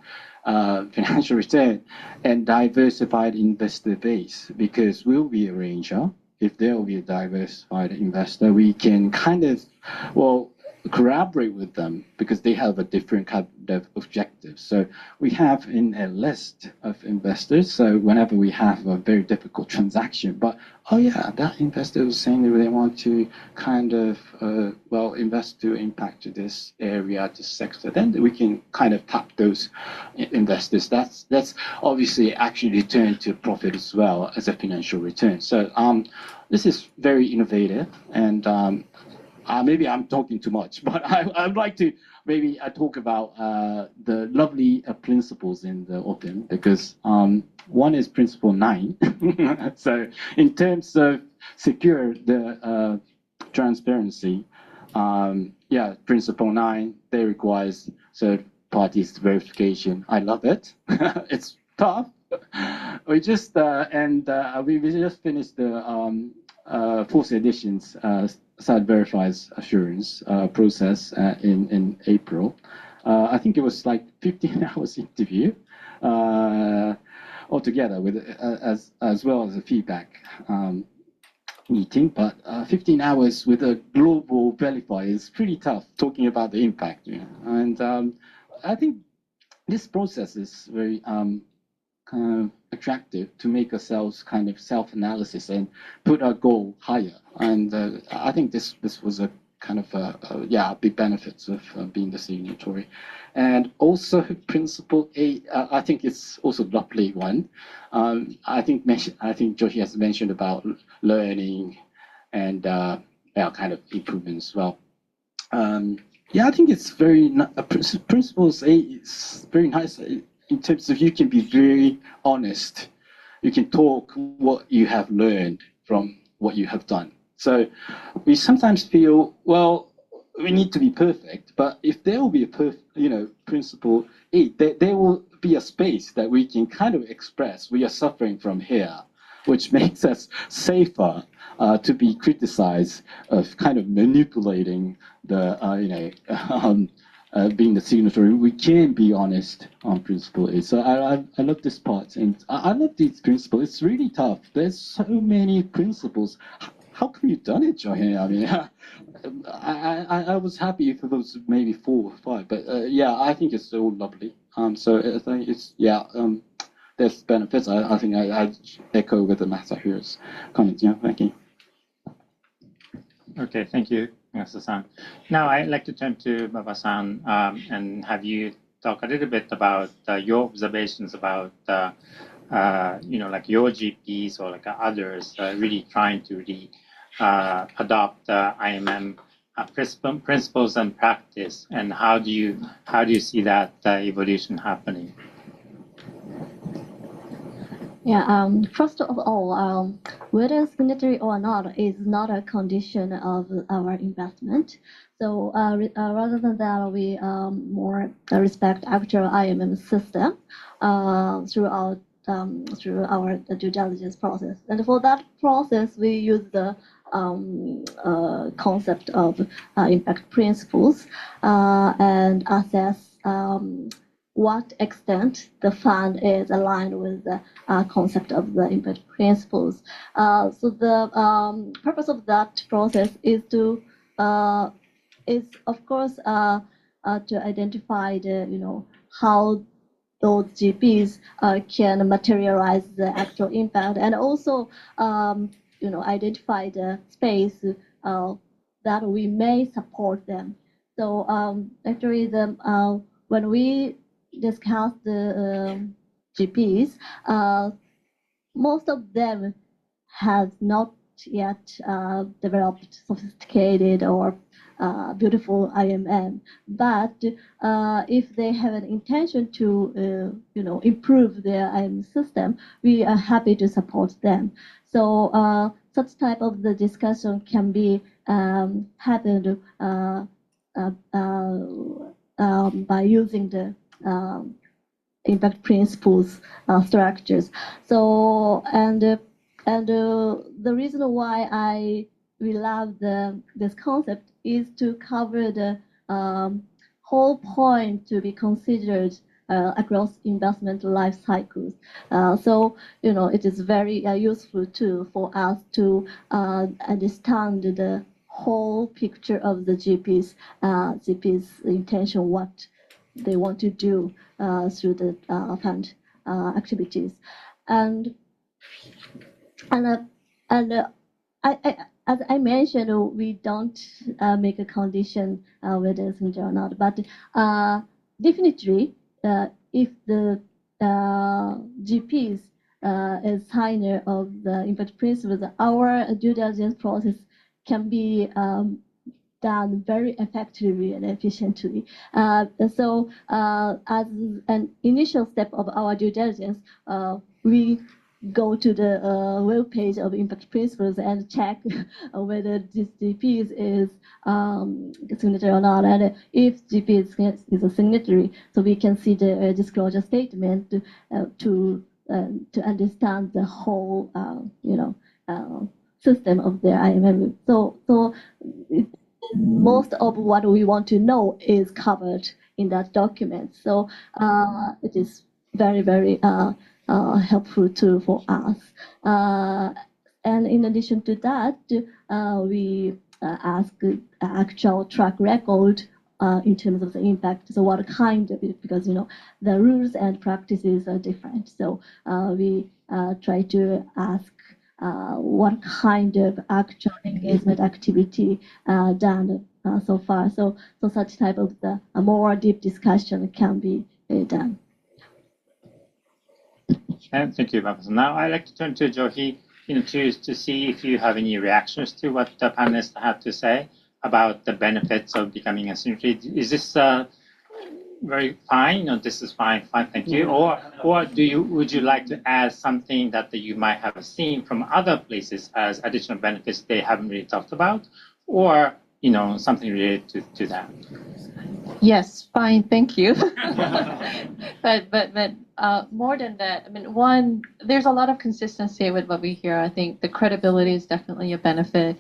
Speaker 6: financial return, and diversified investor base, because we'll be a ranger. If there will be a diversified investor, we can kind of, well, collaborate with them because they have a different kind of objectives. So we have in a list of investors. So whenever we have a very difficult transaction, but oh yeah, that investor was saying that they want to kind of well invest to impact this area, this sector, then we can kind of tap those investors. That's obviously actually return to profit as well as a financial return. So this is very innovative, and maybe I'm talking too much, but I'd like to maybe talk about the lovely principles in the open, because one is principle 9. So in terms of secure the transparency, yeah, principle 9, they requires third parties verification. I love it. It's tough. We just we just finished the fourth edition's side verifies assurance process in April. I think it was like 15 hours interview altogether, with as well as a feedback meeting. But 15 hours with a global verifier is pretty tough, talking about the impact. You know? And I think this process is very kind of attractive to make ourselves kind of self-analysis and put our goal higher. And I think this was a kind of big benefits of being the signatory. And also principle 8, I think it's also a lovely one. I think Joshi has mentioned about learning and kind of improvements as well. I think it's very principles 8 is very nice in terms of you can be very honest. You can talk what you have learned from what you have done. So we sometimes feel, well, we need to be perfect, but if there will be a principle 8, there will be a space that we can kind of express we are suffering from here, which makes us safer to be criticized of kind of manipulating the being the signatory. We can be honest on principle 8. So I love this part, and I love these principles. It's really tough. There's so many principles. How come you done it, Johan? I mean, I was happy if it was maybe 4 or 5, but I think it's all lovely. So I think it's there's benefits. I think I echo with the Masahiro's comments. Yeah, thank you.
Speaker 3: Okay, thank you, Masa-san. Now I'd like to turn to Baba-san and have you talk a little bit about your observations about like your GPs or like others really trying to adopt IMM principles and practice, and how do you see that evolution happening?
Speaker 4: Yeah, first of all, whether signatory or not is not a condition of our investment. So rather than that, we more respect actual IMM system through our due diligence process. And for that process, we use the concept of impact principles and assess what extent the fund is aligned with the concept of the impact principles. So the purpose of that process is to, of course, to identify the, how those GPs can materialize the actual impact, and also, identify the space that we may support them. So actually, when we discuss the GPs, most of them have not yet developed sophisticated or beautiful IMM. But if they have an intention to, improve their IMM system, we are happy to support them. So such type of the discussion can be happened by using the impact principles structures. So and the reason why we love this concept is to cover the whole point to be considered across investment life cycles. So it is very useful too for us to understand the whole picture of the GP's intention, what they want to do through the fund activities, and as I mentioned, we don't make a condition whether it's or not, but definitely if the GPs is signer of the impact principles, our due diligence process can be done very effectively and efficiently. So as an initial step of our due diligence, we go to the web page of impact principles and check whether this GP is a signatory or not. And if GP is a signatory, so we can see the disclosure statement to understand the whole system of their IMM. So most of what we want to know is covered in that document. So it is very, very helpful too for us. And in addition to that, we ask actual track record in terms of the impact. So what kind of it, because the rules and practices are different. So we try to ask what kind of actual engagement activity done so far. So such type of the more deep discussion can be done.
Speaker 3: And thank you, Baba. Now I'd like to turn to Johi, to see if you have any reactions to what the panelists had to say about the benefits of becoming a signatory. Is this very fine? This is fine, thank you. Or would you like to add something that you might have seen from other places as additional benefits they haven't really talked about, or something related to that?
Speaker 2: Yes, fine, thank you. but more than that, I mean, one, there's a lot of consistency with what we hear. I think the credibility is definitely a benefit.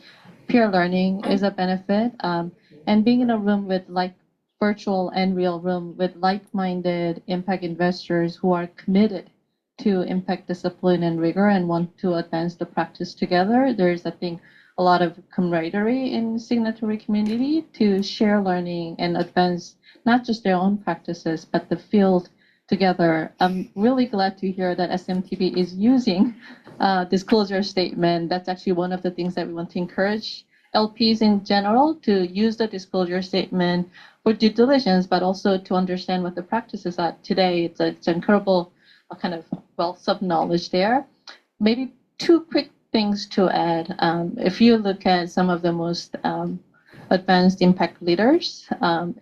Speaker 2: Peer learning is a benefit. And being in a room with virtual and real room with like-minded impact investors who are committed to impact discipline and rigor and want to advance the practice together. There's, I think, a lot of camaraderie in signatory community to share learning and advance not just their own practices, but the field together. I'm really glad to hear that SMTB is using disclosure statement. That's actually one of the things that we want to encourage LPs in general to use the disclosure statement for due diligence, but also to understand what the practices are today. It's incredible kind of wealth of knowledge there. Maybe two quick things to add. If you look at some of the most advanced impact leaders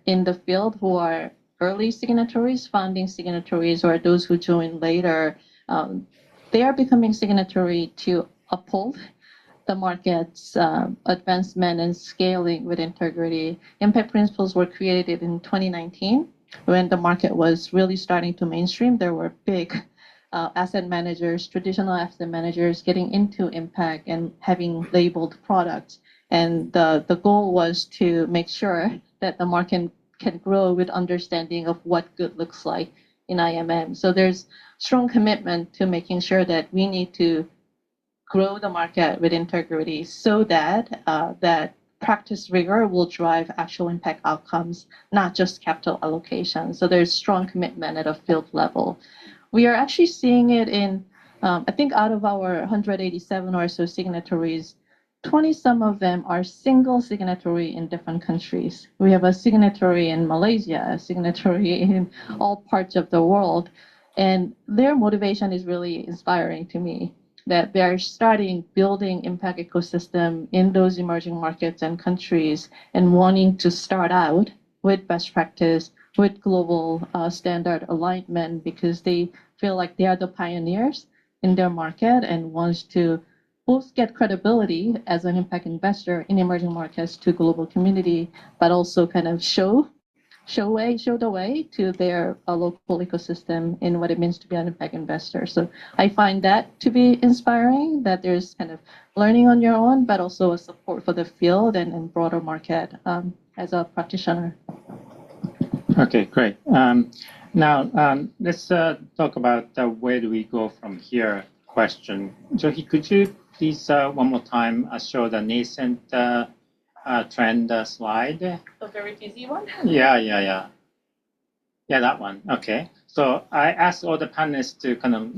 Speaker 2: in the field who are early signatories, founding signatories, or those who join later, they are becoming signatory to uphold the market's advancement and scaling with integrity. Impact principles were created in 2019 when the market was really starting to mainstream. There were big asset managers, traditional asset managers getting into impact and having labeled products. And the goal was to make sure that the market can grow with understanding of what good looks like in IMM. So there's strong commitment to making sure that we need to grow the market with integrity so that that practice rigor will drive actual impact outcomes, not just capital allocation. So there's strong commitment at a field level. We are actually seeing it in, I think out of our 187 or so signatories, 20 some of them are single signatory in different countries. We have a signatory in Malaysia, a signatory in all parts of the world, and their motivation is really inspiring to me, that they're starting building impact ecosystem in those emerging markets and countries and wanting to start out with best practice, with global standard alignment, because they feel like they are the pioneers in their market and wants to both get credibility as an impact investor in emerging markets to global community, but also kind of show the way to their local ecosystem in what it means to be an impact investor. So I find that to be inspiring, that there's kind of learning on your own, but also a support for the field and broader market as a practitioner.
Speaker 3: Okay, great. Now, let's talk about where do we go from here question. Johi, could you please one more time show the nascent trend slide?
Speaker 2: A very busy one?
Speaker 3: Yeah, that one. Okay. So I asked all the panelists to kind of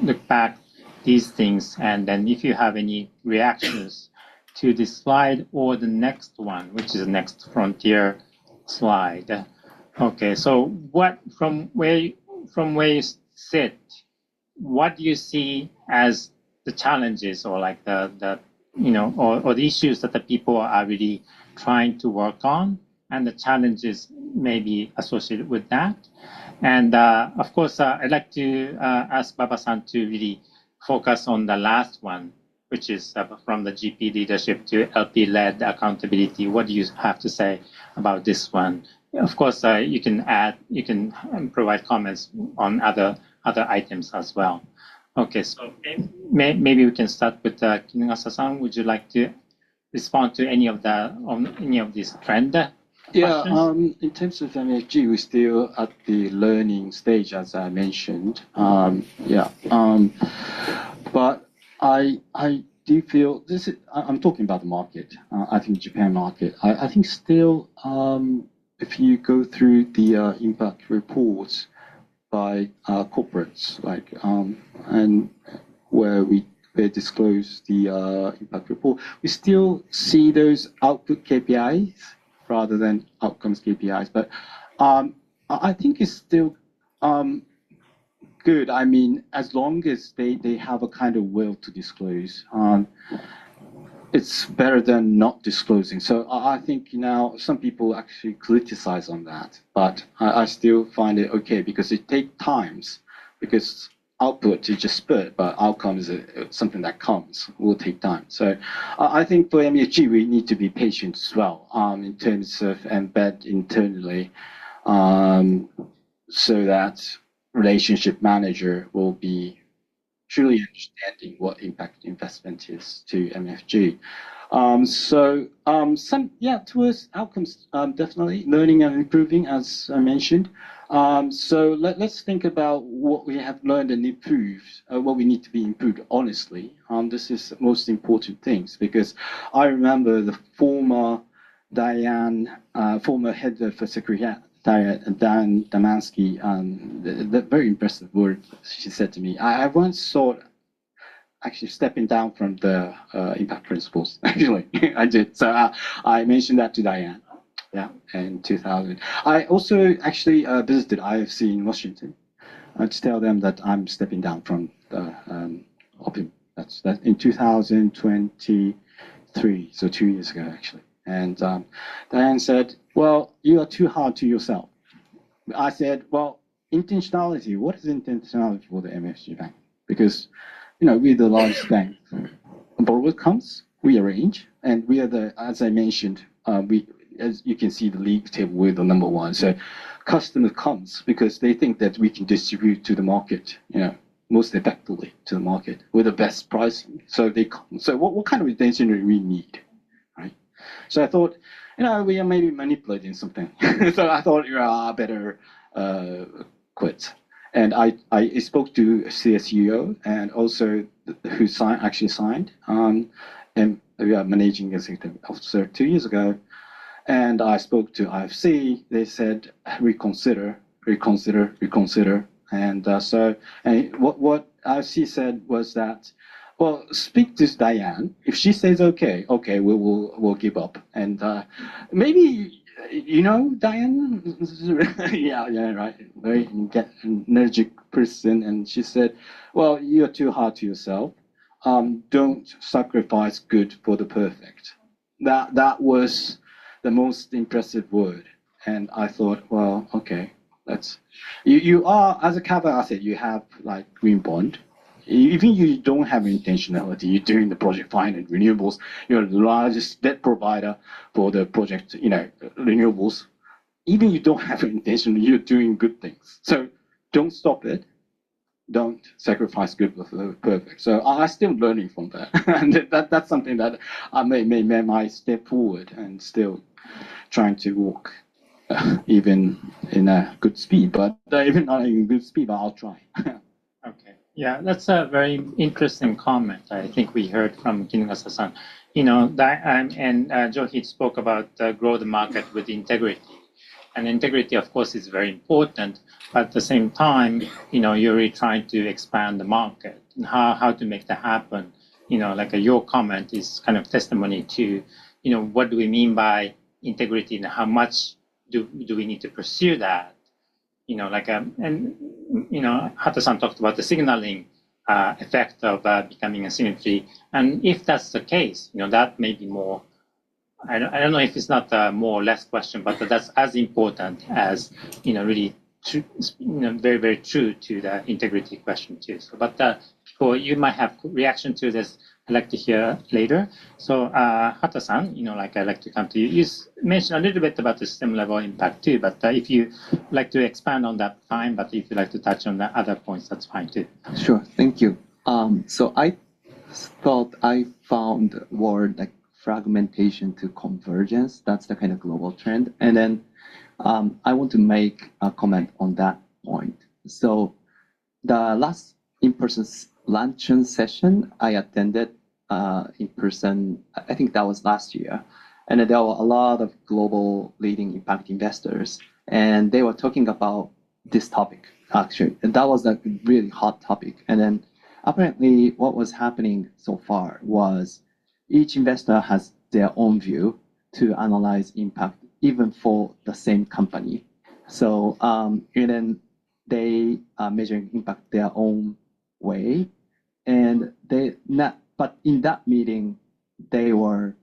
Speaker 3: look back these things, and then if you have any reactions to this slide or the next one, which is the next frontier slide. Okay, so what from where you sit, what do you see as the challenges or like the or the issues that the people are really trying to work on, and the challenges maybe associated with that? And of course, I'd like to ask Baba-san to really focus on the last one, which is from the GP leadership to LP-led accountability. What do you have to say about this one? Of course, you can provide comments on other items as well. Okay, so maybe we can start with Kinugasa-san. Would you like to respond to any of these trend questions?
Speaker 6: Yeah, in terms of MFG, we're still at the learning stage, as I mentioned. But I do feel this is. I'm talking about the market. I think Japan market. I think still, if you go through the impact reports by corporates, like and where we they disclose the impact report, we still see those output KPIs rather than outcomes KPIs. But I think it's still good. I mean, as long as they have a kind of will to disclose, it's better than not disclosing. So I think now some people actually criticize on that, but I still find it okay because it takes times. Because output is just spurt, but outcome is something that comes, will take time. So I think for MUFG, we need to be patient as well in terms of embed internally so that relationship manager will be truly understanding what impact investment is to MUFG. Towards outcomes, definitely learning and improving, as I mentioned. So let's think about what we have learned and improved, what we need to be improved honestly. This is the most important things because I remember the former head of Secretariat, Dan Damansky, the very impressive word she said to me. I once thought actually stepping down from the impact principles. Actually, I did. So I mentioned that to Diane. Yeah, in 2000. I also actually visited IFC in Washington to tell them that I'm stepping down from the OPIM. That's in 2023, so 2 years ago actually. And Diane said, "Well, you are too hard to yourself." I said, "Well, intentionality. What is intentionality for the MUFG Bank? Because we're the largest bank. A borrower comes, we arrange, and we are as I mentioned, as you can see the league table, we're the number one. So customer comes because they think that we can distribute to the market, most effectively to the market with the best pricing. So they come. So what kind of attention do we need, right? So I thought, we are maybe manipulating something. So I thought, I better quit. And I spoke to CSUO and also who actually signed, and we are managing executive officer 2 years ago. And I spoke to IFC. They said reconsider. And what IFC said was that, well, speak to Diane. If she says okay, we'll give up. And maybe Diane, yeah, right, very energetic person. And she said, well, you're too hard to yourself. Don't sacrifice good for the perfect. That was the most impressive word. And I thought, well, okay, you are, as a capital asset, you have like green bond. Even you don't have intentionality, you're doing the project finance, renewables, you're the largest debt provider for the project, renewables. Even you don't have intention, you're doing good things. So don't stop it. Don't sacrifice good for the perfect. So I'm still learning from that. And that's something that I may step forward and still trying to walk even in a good speed, but even not in good speed, but I'll try.
Speaker 3: Okay. Yeah, that's a very interesting comment. I think we heard from Kinugasa-san. And Johi spoke about grow the market with integrity. And integrity, of course, is very important. But at the same time, you're really trying to expand the market and how to make that happen. Like your comment is kind of testimony to, what do we mean by integrity and how much do we need to pursue that? Hata-san talked about the signaling effect of becoming a symmetry. And if that's the case, that may be more, I don't know if it's not a more or less question, but that's as important as, really true, very, very true to the integrity question too. So, but you might have reaction to this. I'd like to hear later. So Hata-san, I'd like to come to you. You mentioned a little bit about the system level impact too, but if you like to expand on that, fine. But if you'd like to touch on the other points, that's fine too.
Speaker 5: Sure, thank you. So I thought I found the word like fragmentation to convergence. That's the kind of global trend. And then I want to make a comment on that point. So the last in-person luncheon session I attended in person, I think that was last year. And there were a lot of global leading impact investors, and they were talking about this topic, actually. And that was a really hot topic. And then apparently what was happening so far was each investor has their own view to analyze impact, even for the same company. So and then they are measuring impact their own way, and but in that meeting, they were,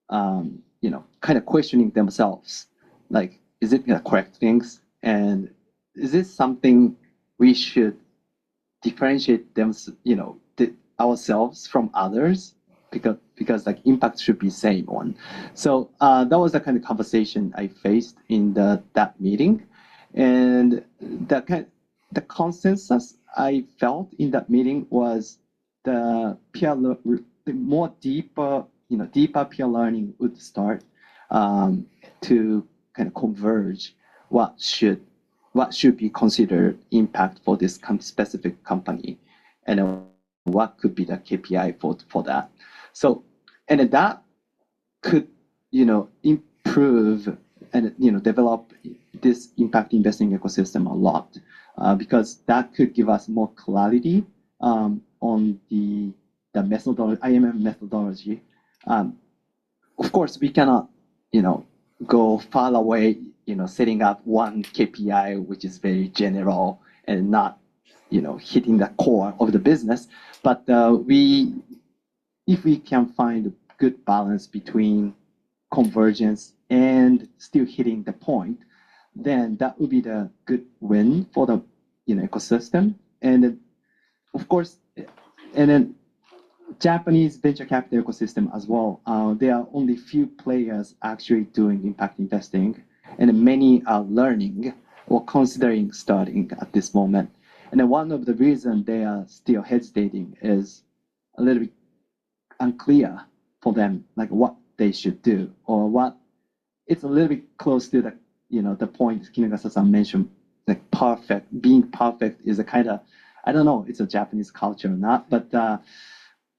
Speaker 5: kind of questioning themselves, like, is it the correct things, and is this something we should differentiate them, ourselves from others, because like impact should be same one. So that was the kind of conversation I faced in that meeting, and the consensus I felt in that meeting was the more deeper peer learning would start to kind of converge what should be considered impact for this specific company, and what could be the KPI for that. So, and that could, improve and, develop this impact investing ecosystem a lot, because that could give us more clarity on the methodology, IMM methodology. Of course, we cannot, go far away, setting up one KPI which is very general and not, hitting the core of the business. But if we can find a good balance between convergence and still hitting the point, then that would be the good win for the ecosystem. And of course, and then Japanese venture capital ecosystem as well. There are only few players actually doing impact investing, and many are learning or considering starting at this moment. And then one of the reasons they are still hesitating is a little bit unclear for them, like what they should do, or what. It's a little bit close to the the point Kinugasa-san mentioned, like being perfect is a kind of, I don't know, it's a Japanese culture or not, but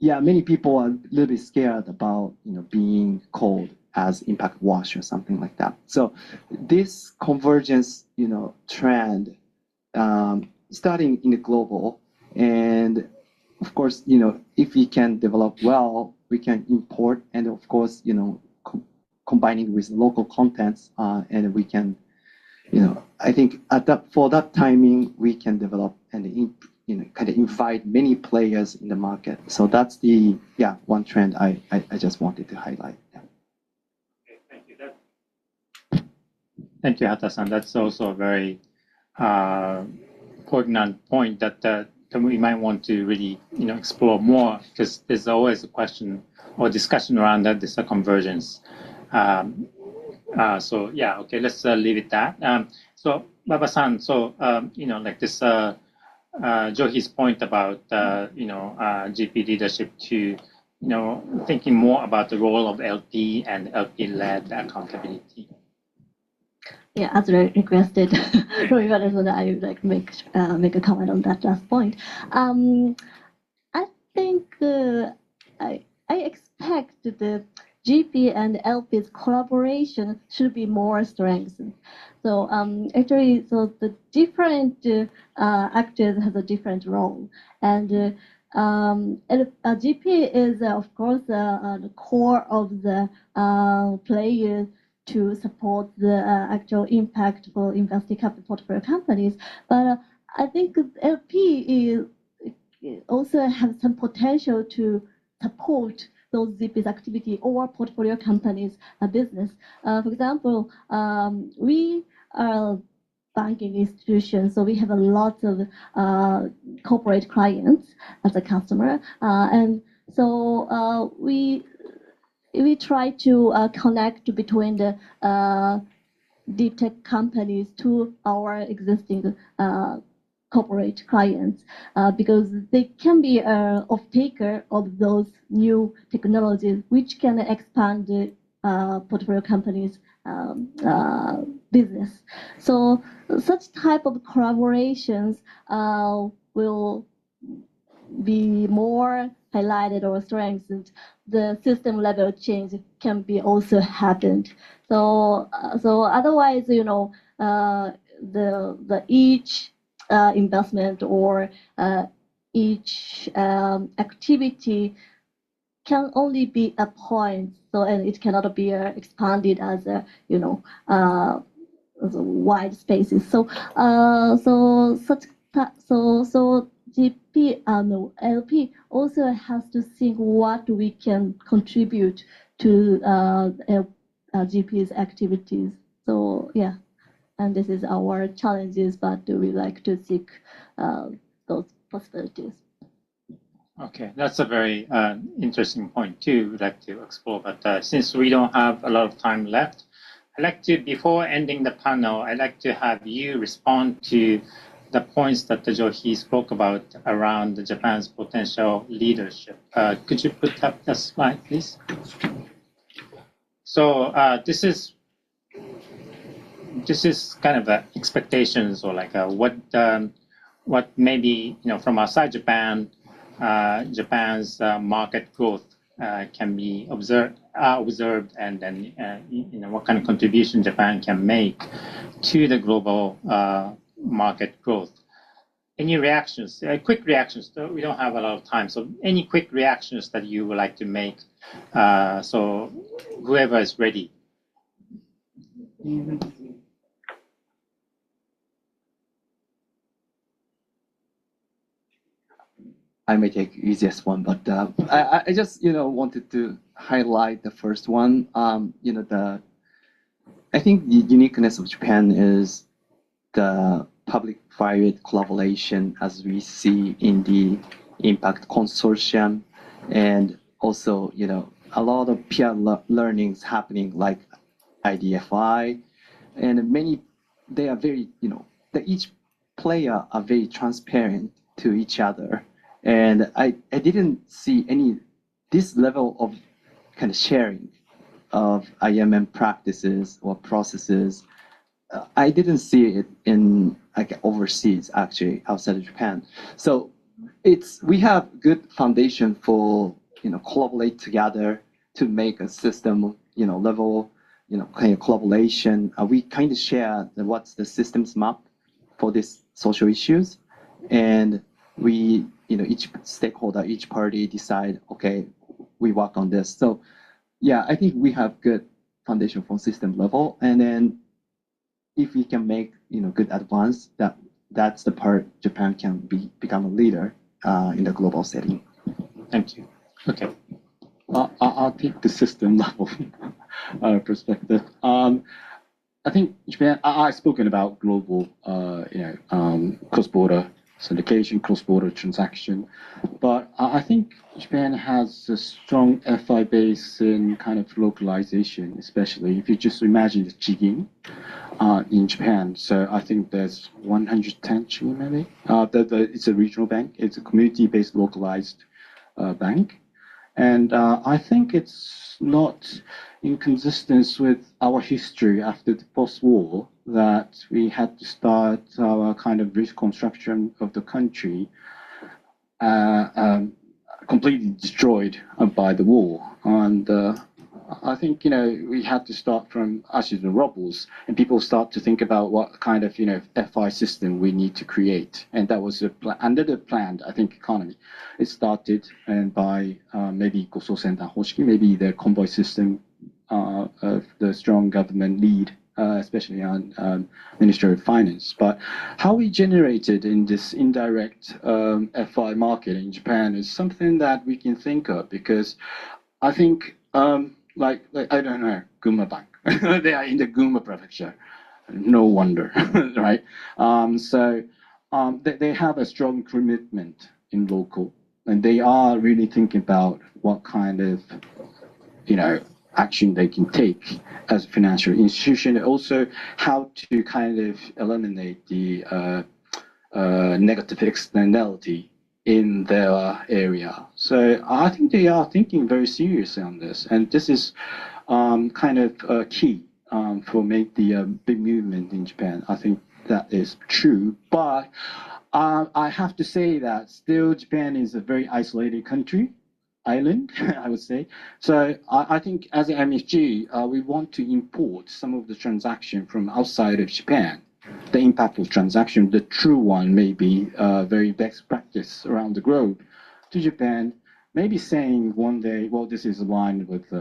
Speaker 5: yeah, many people are a little bit scared about being called as impact wash or something like that. So this convergence trend, starting in the global, and of course if we can develop well, we can import, and of course combining with local contents, and we can I think for that timing we can develop and kind of invite many players in the market. So that's the one trend I just wanted to highlight. Yeah.
Speaker 3: Okay, thank you. Thank you, Hata-san. That's also a very important point that we might want to really explore more, because there's always a question or discussion around that. This convergence. So yeah, okay, let's leave it that. So Baba-san, so like this. Johi's point about GP leadership to thinking more about the role of LP and LP-led accountability.
Speaker 4: Yeah, as requested, I would like make a comment on that last point. I think I expect the GP and LP's collaboration should be more strengthened. So actually, so the different actors have a different role, and GP is of course the core of the players to support the actual impact for investing capital portfolio companies. But I think LP also have some potential to support those GP's activity or portfolio companies' business. For example, we are a banking institution, so we have a lot of corporate clients as a customer, and so we try to connect between the deep tech companies to our existing corporate clients, because they can be an off-taker of those new technologies, which can expand the portfolio companies' business. So such type of collaborations will be more highlighted or strengthened. The system level change can be also happened. So otherwise, the each investment or each activity can only be a point, so and it cannot be expanded as a as a wide spaces. So GP and LP also has to think what we can contribute to GP's activities. So yeah, and this is our challenges, but we like to seek those possibilities.
Speaker 3: Okay, that's a very interesting point too. We'd like to explore, but since we don't have a lot of time left, I'd like to, before ending the panel, I'd like to have you respond to the points that Johi spoke about around Japan's potential leadership. Could you put up the slide, please? So this is kind of expectations, or like what maybe from outside Japan, Japan's market growth can be observed, and then what kind of contribution Japan can make to the global market growth. Any reactions? Quick reactions. We don't have a lot of time, so any quick reactions that you would like to make? So whoever is ready.
Speaker 5: I may take the easiest one, but I just wanted to highlight the first one. I think the uniqueness of Japan is the public-private collaboration, as we see in the Impact Consortium, and also a lot of peer learnings happening, like IDFI, and many. They are very each player are very transparent to each other. And I didn't see this level of kind of sharing of IMM practices or processes. I didn't see it in overseas, actually, outside of Japan. So we have good foundation for collaborate together to make a system level kind of collaboration. We kind of share what's the systems map for these social issues, and we each stakeholder, each party decide, okay, we work on this. So yeah, I think we have good foundation from system level, and then if we can make good advance, that's the part Japan can become a leader in the global setting.
Speaker 3: Thank you. Okay.
Speaker 6: I'll take the system level perspective. I think Japan. I've spoken about global, cross-border syndication, cross-border transaction, but I think Japan has a strong FI base in kind of localization, especially if you just imagine the jigin in Japan. So I think there's 110 trillion maybe. It's a regional bank. It's a community-based localized bank, and I think it's not inconsistent with our history after the post-war that we had to start our kind of reconstruction of the country completely destroyed by the war. And I think, we had to start from ashes and rubbles, and people start to think about what kind of, FI system we need to create. And that was under the planned, I think, economy. It started and by maybe Goso Sentan Hoshiki, maybe the convoy system of the strong government lead, especially on Ministry of Finance. But how we generated in this indirect FI market in Japan is something that we can think of, because I think, like I don't know, Gunma Bank, they are in the Gunma prefecture. No wonder, right? So they have a strong commitment in local, and they are really thinking about what kind of, action they can take as a financial institution, and also how to kind of eliminate the negative externality in their area. So I think they are thinking very seriously on this, and this is kind of key for make the big movement in Japan. I think that is true, but I have to say that still Japan is a very isolated island, I would say. So I think as an MFG, we want to import some of the transaction from outside of Japan the impact of transaction, the true one, may be very best practice around the globe, to Japan, maybe saying one day, well, this is aligned with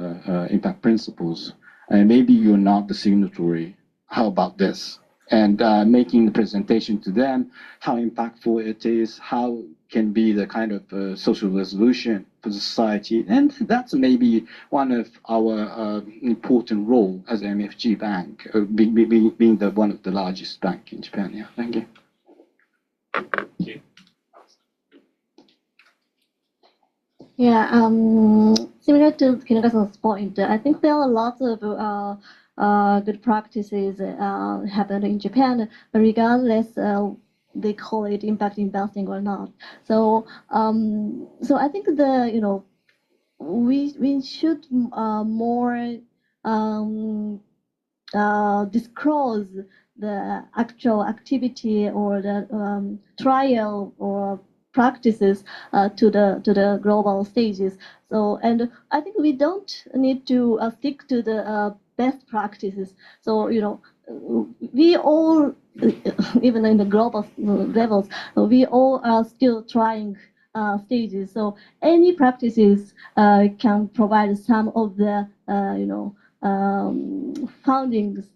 Speaker 6: impact principles, and maybe you're not the signatory. How about this? And making the presentation to them, how impactful it is, how can be the kind of social resolution for the society. And that's maybe one of our important role as an MFG bank, being one of the largest bank in Japan. Yeah, thank you.
Speaker 4: Yeah, similar to Kinagasan's point, I think there are lots of good practices happen in Japan, but regardless, they call it impact investing or not. So, so I think we should more disclose the actual activity or the trial or practices to the global stages. So, and I think we don't need to stick to the best practices. So, we all, even in the global levels, we all are still trying stages. So, any practices can provide some of the, foundings.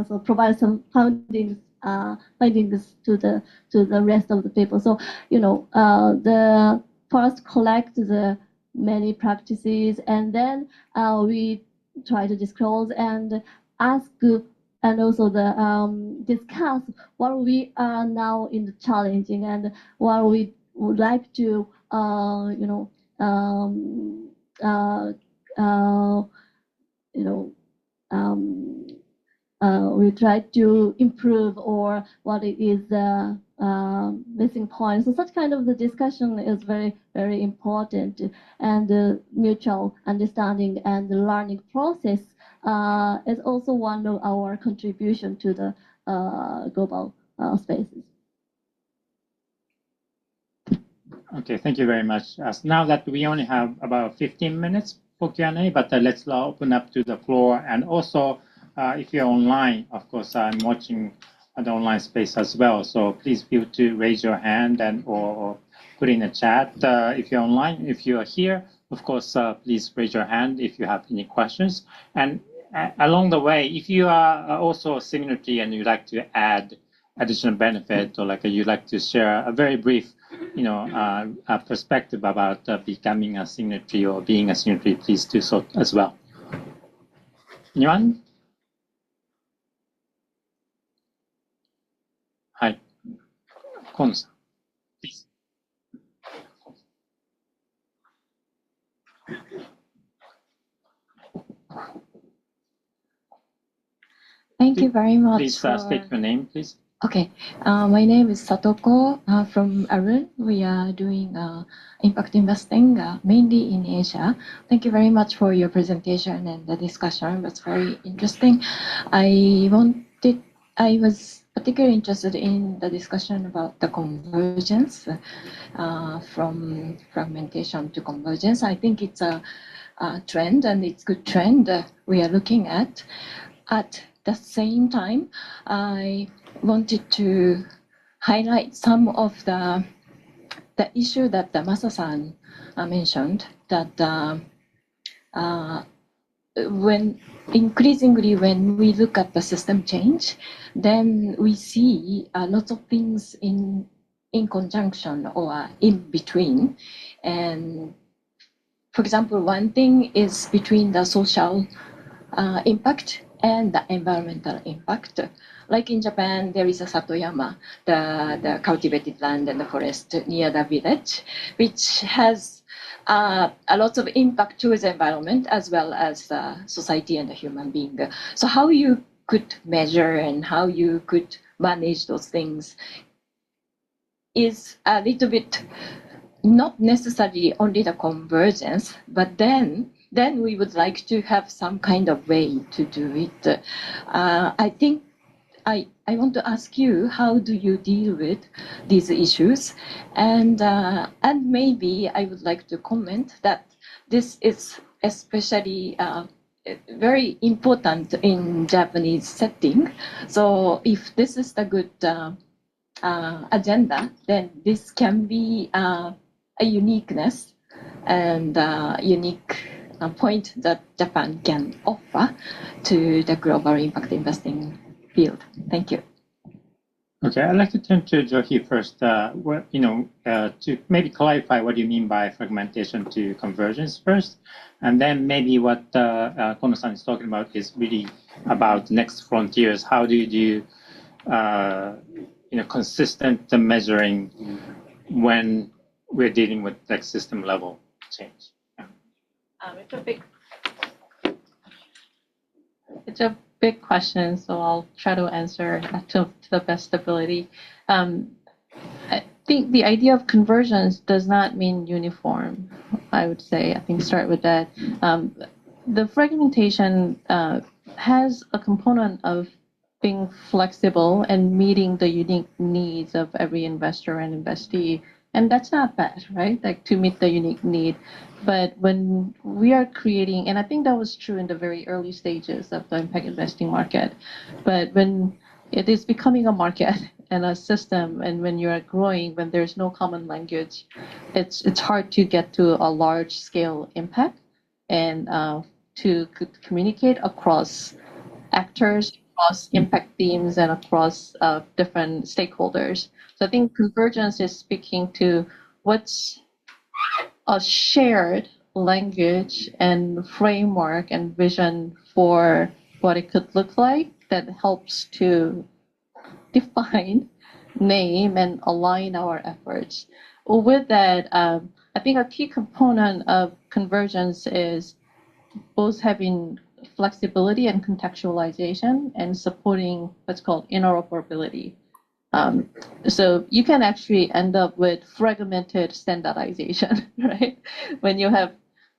Speaker 4: So, provide some findings to the rest of the people. So, the first collect the many practices, and then we try to disclose and ask, and also discuss what we are now in the challenging and what we would like to, we try to improve, or what is the missing point. So such kind of the discussion is very, very important, and the mutual understanding and the learning process is also one of our contribution to the global spaces.
Speaker 3: Okay, thank you very much. Now that we only have about 15 minutes for Q&A, but let's open up to the floor. And also, if you're online, of course, I'm watching the online space as well. So please feel to raise your hand and or put in a chat if you're online. If you're here, of course, please raise your hand if you have any questions. And along the way, if you are also a signatory and you'd like to add additional benefit, or like you'd like to share a very brief, perspective about becoming a signatory or being a signatory, please do so as well. Anyone? Hi, Kon-san, please.
Speaker 2: Thank you very much.
Speaker 3: Please state your name, please.
Speaker 2: Okay, my name is Satoko from Arun. We are doing impact investing mainly in Asia. Thank you very much for your presentation and the discussion. It was very interesting. I was particularly interested in the discussion about the convergence from fragmentation to convergence. I think it's a trend, and it's a good trend we are looking at. At the same time, I wanted to highlight some of the issue that Masa-san mentioned, that when we look at the system change, then we see lots of things in conjunction or in between. And for example, one thing is between the social impact and the environmental impact. Like in Japan, there is a Satoyama, the cultivated land and the forest near the village, which has a lot of impact towards the environment as well as society and the human being. So how you could measure and how you could manage those things is a little bit not necessarily only the convergence, but then we would like to have some kind of way to do it. I think I want to ask you, how do you deal with these issues? And maybe I would like to comment that this is especially very important in Japanese setting. So if this is the good agenda, then this can be a uniqueness and unique point that Japan can offer to the global impact investing field. Thank you.
Speaker 3: Okay, I'd like to turn to Johi first. To maybe clarify what you mean by fragmentation to convergence first, and then maybe what Kono-san is talking about is really about next frontiers. How do you do consistent measuring when we're dealing with like system level change?
Speaker 2: It's a big question, so I'll try to answer to the best ability. I think the idea of convergence does not mean uniform, I would say. I think start with that. The fragmentation has a component of being flexible and meeting the unique needs of every investor and investee. And that's not bad, right? Like to meet the unique need. But when we are creating, and I think that was true in the very early stages of the impact investing market, but when it is becoming a market and a system, and when you are growing, when there's no common language, it's hard to get to a large scale impact and to communicate across actors, across impact themes, and across different stakeholders. So I think convergence is speaking to what's a shared language and framework and vision for what it could look like that helps to define, name, and align our efforts. With that, I think a key component of convergence is both having flexibility and contextualization and supporting what's called interoperability. So you can actually end up with fragmented standardization, right? When you have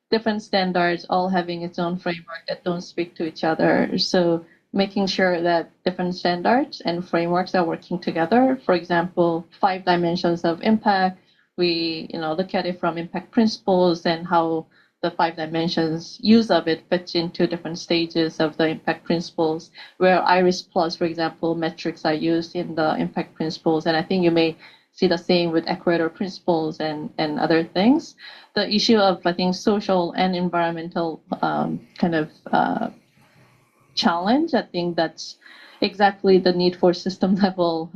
Speaker 2: different standards all having its own framework that don't speak to each other. So making sure that different standards and frameworks are working together. For example, 5 dimensions of impact. We look at it from impact principles and how the 5 dimensions use of it fits into different stages of the impact principles, where IRIS Plus, for example, metrics are used in the impact principles. And I think you may see the same with Equator principles and other things. The issue of, I think, social and environmental challenge, I think that's exactly the need for system level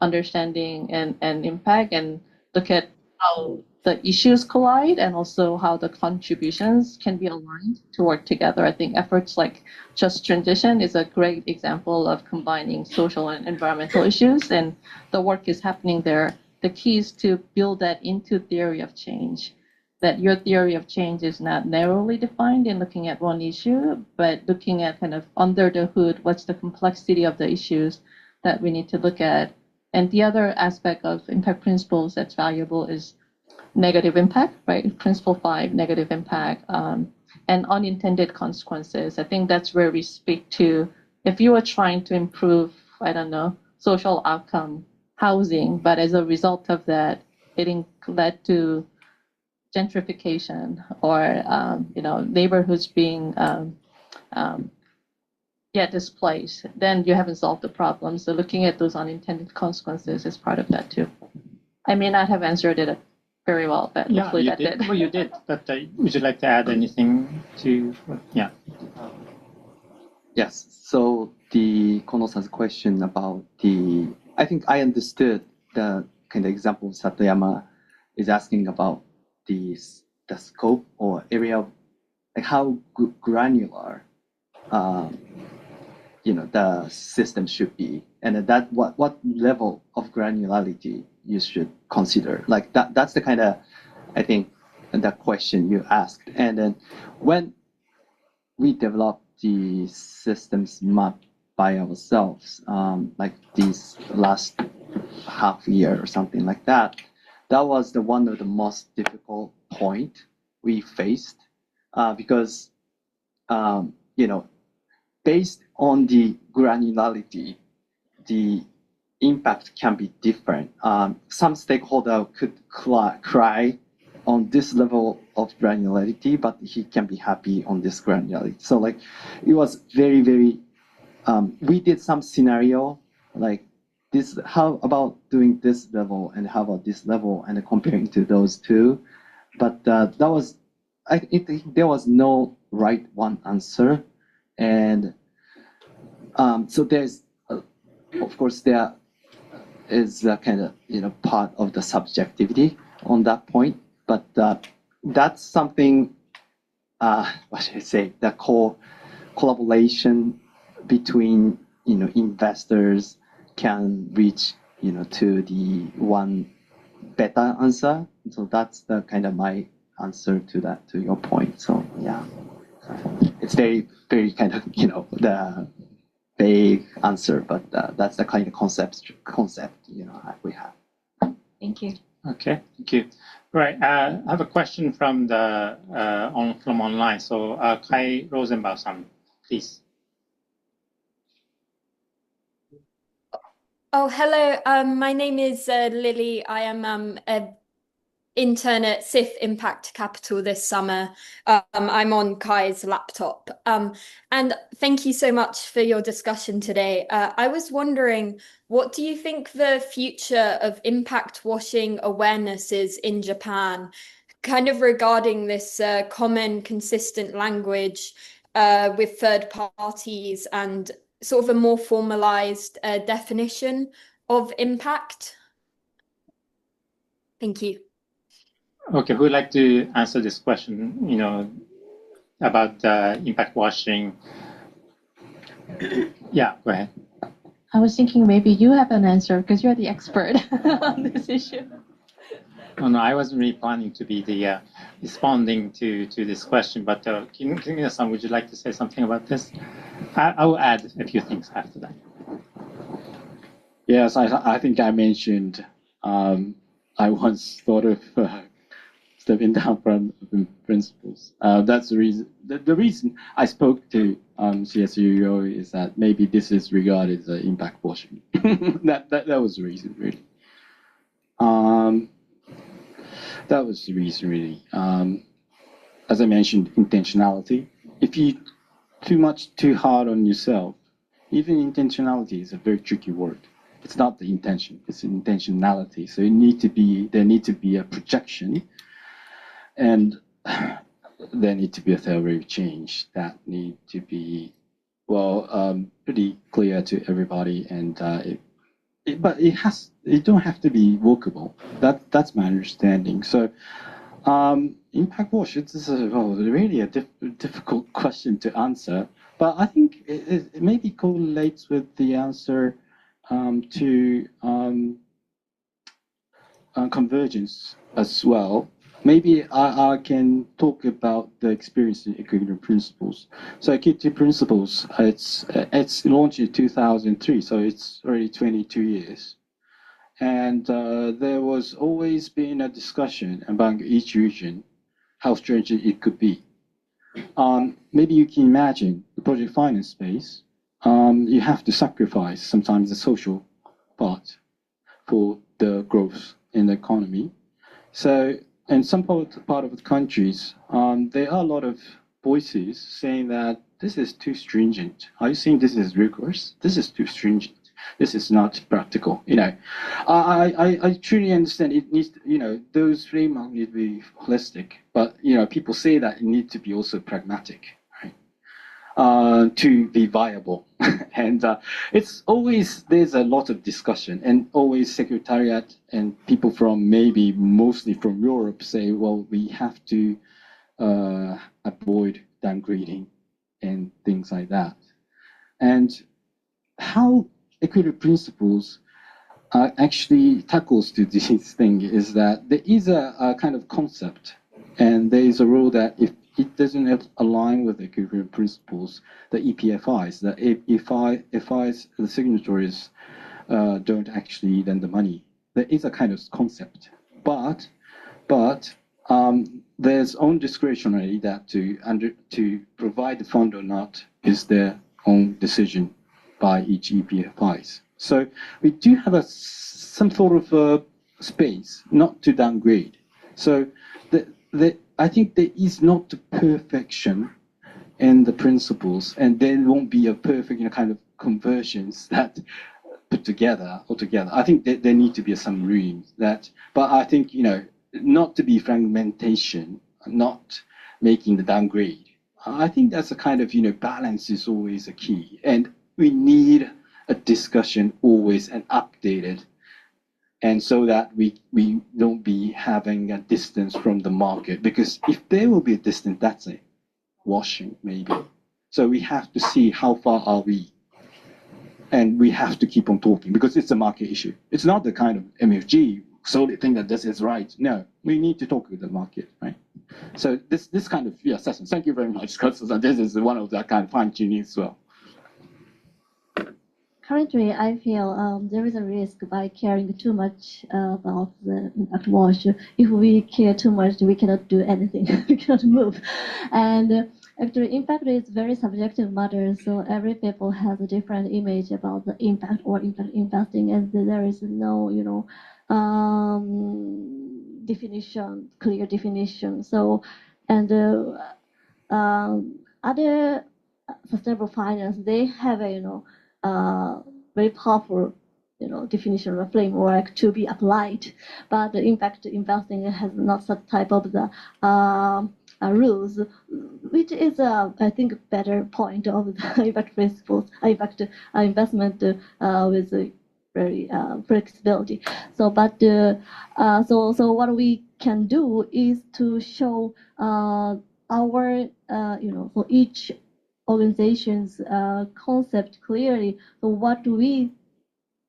Speaker 2: understanding and impact, and look at how the issues collide and also how the contributions can be aligned to work together. I think efforts like Just Transition is a great example of combining social and environmental issues, and the work is happening there. The key is to build that into theory of change, that your theory of change is not narrowly defined in looking at one issue, but looking at kind of under the hood, what's the complexity of the issues that we need to look at. And the other aspect of impact principles that's valuable is negative impact, right? Principle 5, negative impact, and unintended consequences. I think that's where we speak to, if you are trying to improve, I don't know, social outcome, housing, but as a result of that, it led to gentrification or, neighborhoods being displaced, then you haven't solved the problem. So looking at those unintended consequences is part of that too. I may not have answered it very well, but hopefully that did.
Speaker 3: Well, you did. But would you like to add anything to? Yeah.
Speaker 5: Yes. So the Kono-san's question about I think I understood the kind of example Satoyama is asking about the scope or area of like how granular the system should be, and that what level of granularity you should consider. Like that's the kind of, I think, the question you asked. And then when we developed the systems map by ourselves, like this last half year or something like that, that was one of the most difficult point we faced, because based on the granularity, the impact can be different. Some stakeholder could cry on this level of granularity, but he can be happy on this granularity. So like, it was very, very, we did some scenario, like this, how about doing this level and how about this level and comparing to those two. But that was, I think there was no right one answer. And so there's, of course, there is a kind of, part of the subjectivity on that point. But that's something, what should I say, the collaboration between, investors can reach, to the one better answer. So that's the kind of my answer to that, to your point. So yeah, it's very, very kind of, the vague answer, but that's the kind of concept, we have.
Speaker 1: Thank you.
Speaker 3: Okay, thank you. Right, I have a question from the from online. So Kai Rosenbaum, please.
Speaker 7: Oh, hello. My name is Lily. I am an intern at SIF Impact Capital this summer. I'm on Kai's laptop. And thank you so much for your discussion today. I was wondering, what do you think the future of impact washing awareness is in Japan, kind of regarding this common, consistent language with third parties and sort of a more formalized definition of impact? Thank you.
Speaker 3: Okay, who would like to answer this question, about impact washing? Yeah, go ahead.
Speaker 2: I was thinking maybe you have an answer because you're the expert on this issue.
Speaker 3: Oh, no, I wasn't really planning to be the responding to this question, but Kimura-san, would you like to say something about this? I will add a few things after that.
Speaker 6: Yes, I think I mentioned I once thought of stepping down from principles. That's the reason. The reason I spoke to CSUO is that maybe this is regarded as impact washing. that was the reason, really. That was the reason, really. As I mentioned, intentionality. If you too hard on yourself, even intentionality is a very tricky word. It's not the intention; it's intentionality. So there need to be a projection, and there need to be a theory of change that need to be pretty clear to everybody, and but it don't have to be workable. That's my understanding. So impact wash, it's really a difficult question to answer, but I think it maybe correlates with the answer to convergence as well. Maybe I can talk about the experience in equilibrium principles. So equity principles, it's launched in 2003, so it's already 22 years. And there was always been a discussion among each region how stringent it could be. Maybe you can imagine the project finance space. You have to sacrifice sometimes the social part for the growth in the economy. So in some part of the countries, there are a lot of voices saying that this is too stringent. Are you saying this is rigorous? This is too stringent. This is not practical. I truly understand it needs to, those frameworks need to be holistic, but people say that it needs to be also pragmatic, right? To be viable. And it's always, there's a lot of discussion, and always secretariat and people from mostly from Europe say, well, we have to avoid downgrading and things like that. And how equilibrium principles actually tackles to this thing is that there is a kind of concept, and there is a rule that if it doesn't align with equilibrium principles, the EPFIs, the signatories don't actually lend the money. There is a kind of concept, but there's own discretionary that to provide the fund or not is their own decision by each EPFIs. So we do have some sort of space not to downgrade. So I think there is not perfection in the principles, and there won't be a perfect kind of conversions that put together altogether. I think that there need to be some room that, but I think not to be fragmentation, not making the downgrade. I think that's a kind of balance is always a key, and we need a discussion always and updated, and so that we don't be having a distance from the market, because if there will be a distance, that's it, washing maybe. So we have to see how far are we, and we have to keep on talking, because it's a market issue. It's not the kind of MFG solely think that this is right. No, we need to talk with the market, right? So this kind of assessment. Thank you very much, because this is one of the kind of fine tuning as well.
Speaker 4: Currently, I feel there is a risk by caring too much about the impact wash. If we care too much, we cannot do anything. We cannot move. And actually, impact is very subjective matter. So every people has a different image about the impact or impact investing, and there is no, definition, clear definition. So, and other sustainable finance, they have a very powerful, definition or framework to be applied, but the impact investing has not such type of the rules, which is I think a better point of the impact principles, impact investment with very flexibility. So, but so what we can do is to show our for each organization's concept clearly. So what do we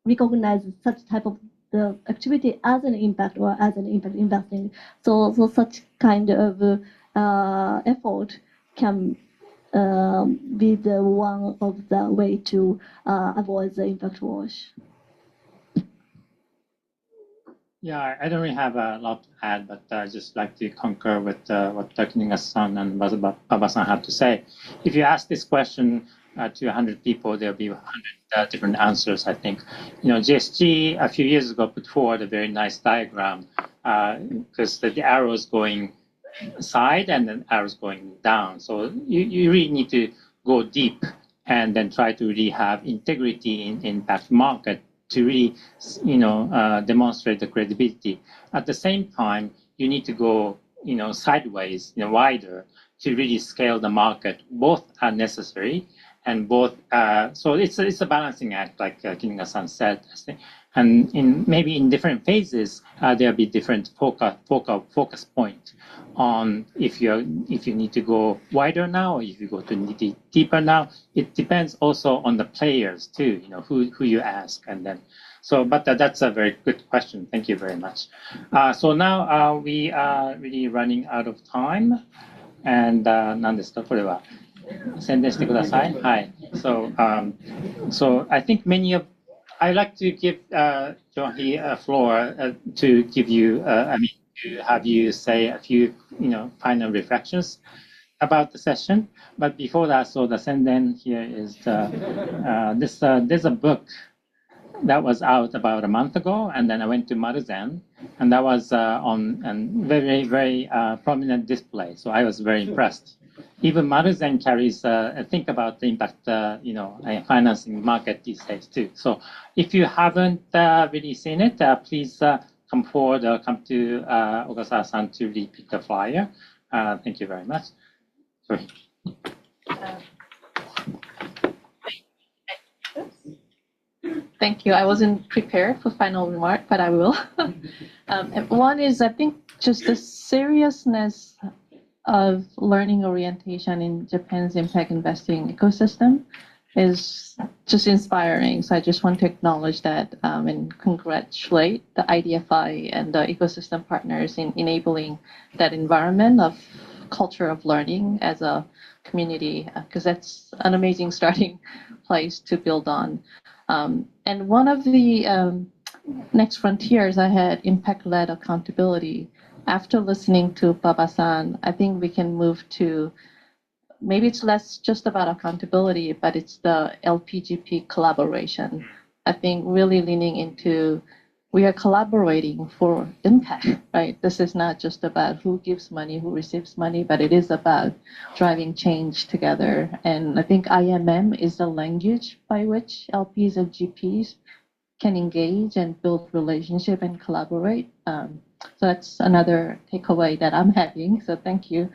Speaker 4: recognize such type of the activity as an impact or as an impact investing? So such kind of effort can be the one of the way to avoid the impact wash.
Speaker 3: Yeah, I don't really have a lot to add, but I just like to concur with what Kinuga-san and Baba-san have to say. If you ask this question to 100 people, there'll be 100 different answers, I think. GSG a few years ago put forward a very nice diagram because the arrow is going side and then arrows going down. So you really need to go deep and then try to really have integrity in impact market to really, demonstrate the credibility. At the same time, you need to go, sideways, wider to really scale the market. Both are necessary, and both. So it's a balancing act, like Kinuga-san said. And maybe in different phases, there'll be different focus point on if you need to go wider now, or if you go to deeper now. It depends also on the players too. Who you ask, and then. So, but that's a very good question. Thank you very much. So now we are really running out of time. And 何ですかこれは宣伝してください。はい。So I think I'd like to give Johi a floor to give you, to have you say a few, final reflections about the session. But before that, so the senden here is there's a book that was out about a month ago, and then I went to Maruzen, and that was on a very, very prominent display. So I was very impressed. Even Maruzen carries think about the impact, financing market these days too. So if you haven't really seen it, please come forward or come to Ogasawa-san to really pick the flyer. Thank you very much. Sorry.
Speaker 2: Thank you. I wasn't prepared for final remark, but I will. One is, I think, just the seriousness of learning orientation in Japan's impact investing ecosystem is just inspiring. So I just want to acknowledge that and congratulate the IDFI and the ecosystem partners in enabling that environment of culture of learning as a community, because that's an amazing starting place to build on. And one of the next frontiers I had impact-led accountability. After listening to Baba-san, I think we can move to, maybe it's less just about accountability, but it's the LP-GP collaboration. I think really leaning into we are collaborating for impact, right? This is not just about who gives money, who receives money, but it is about driving change together. And I think IMM is the language by which LPs and GPs can engage and build relationship and collaborate. So that's another takeaway that I'm having. So thank you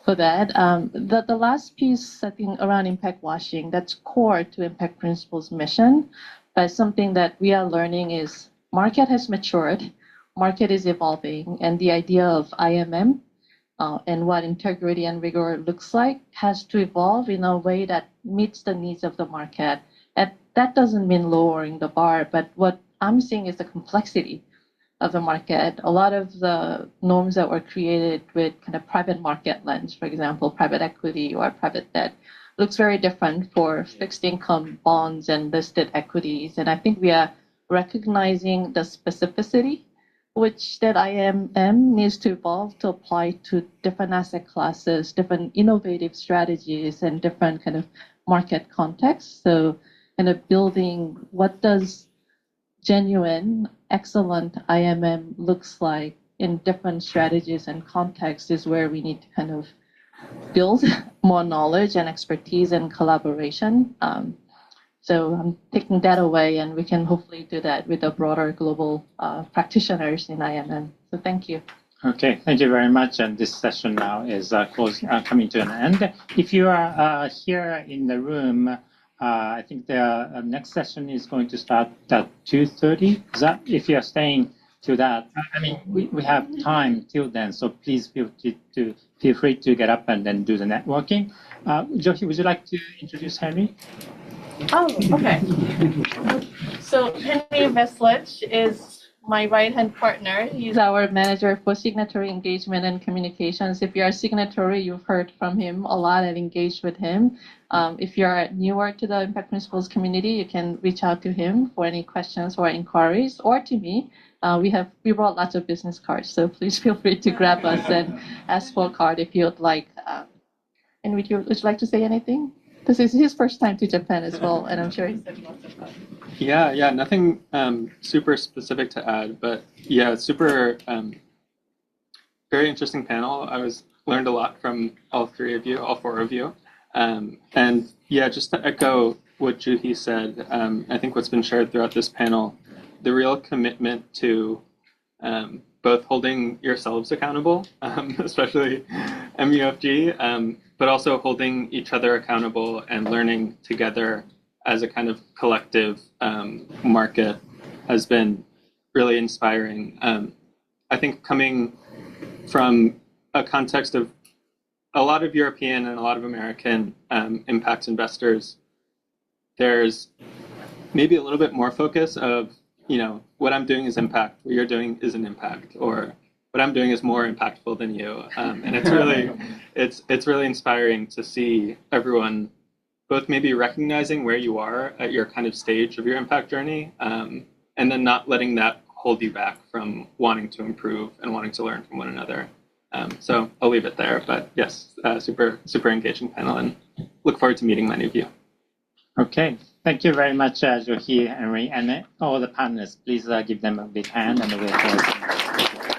Speaker 2: for that. The last piece, I think, around impact washing, that's core to Impact Principles' mission. But something that we are learning is market has matured, market is evolving, and the idea of IMM and what integrity and rigor looks like has to evolve in a way that meets the needs of the market. And that doesn't mean lowering the bar, but what I'm seeing is the complexity of the market. A lot of the norms that were created with kind of private market lens, for example, private equity or private debt, looks very different for fixed income bonds and listed equities. And I think we are recognizing the specificity which that IMM needs to evolve to apply to different asset classes, different innovative strategies, and different kind of market contexts. So kind of building what does genuine, excellent IMM looks like in different strategies and contexts is where we need to kind of build more knowledge and expertise and collaboration. So I'm taking that away, and we can hopefully do that with the broader global practitioners in IMM. So thank you.
Speaker 3: Okay, thank you very much. And this session now is coming to an end. If you are here in the room, I think the next session is going to start at 2:30. Is that, if you are staying to that, I mean, we have time till then, so please feel free to get up and then do the networking. Johi, would you like to introduce Henry?
Speaker 2: Oh, okay. So Henry Veslich is my right-hand partner. He's our manager for signatory engagement and communications. If you're a signatory, you've heard from him a lot and engaged with him. If you're newer to the Impact Principles community, you can reach out to him for any questions or inquiries, or to me. We brought lots of business cards, so please feel free to grab us and ask for a card if you'd like. And would you like to say anything? This is his first time to Japan as well, and I'm sure he's had lots of fun.
Speaker 8: Yeah, nothing super specific to add, but yeah, super very interesting panel. Learned a lot from all four of you. And yeah, just to echo what Juhi said, I think what's been shared throughout this panel, the real commitment to both holding yourselves accountable, especially MUFG, but also holding each other accountable and learning together as a kind of collective market has been really inspiring. I think coming from a context of a lot of European and a lot of American impact investors, there's maybe a little bit more focus of, what I'm doing is impact, what you're doing is an impact, or what I'm doing is more impactful than you. And it's really, it's really inspiring to see everyone both maybe recognizing where you are at your kind of stage of your impact journey, and then not letting that hold you back from wanting to improve and wanting to learn from one another. So I'll leave it there, but yes, super engaging panel, and look forward to meeting many of you.
Speaker 3: Okay, thank you very much, Johi, Henry, and all the panelists. Please give them a big hand and a way forward.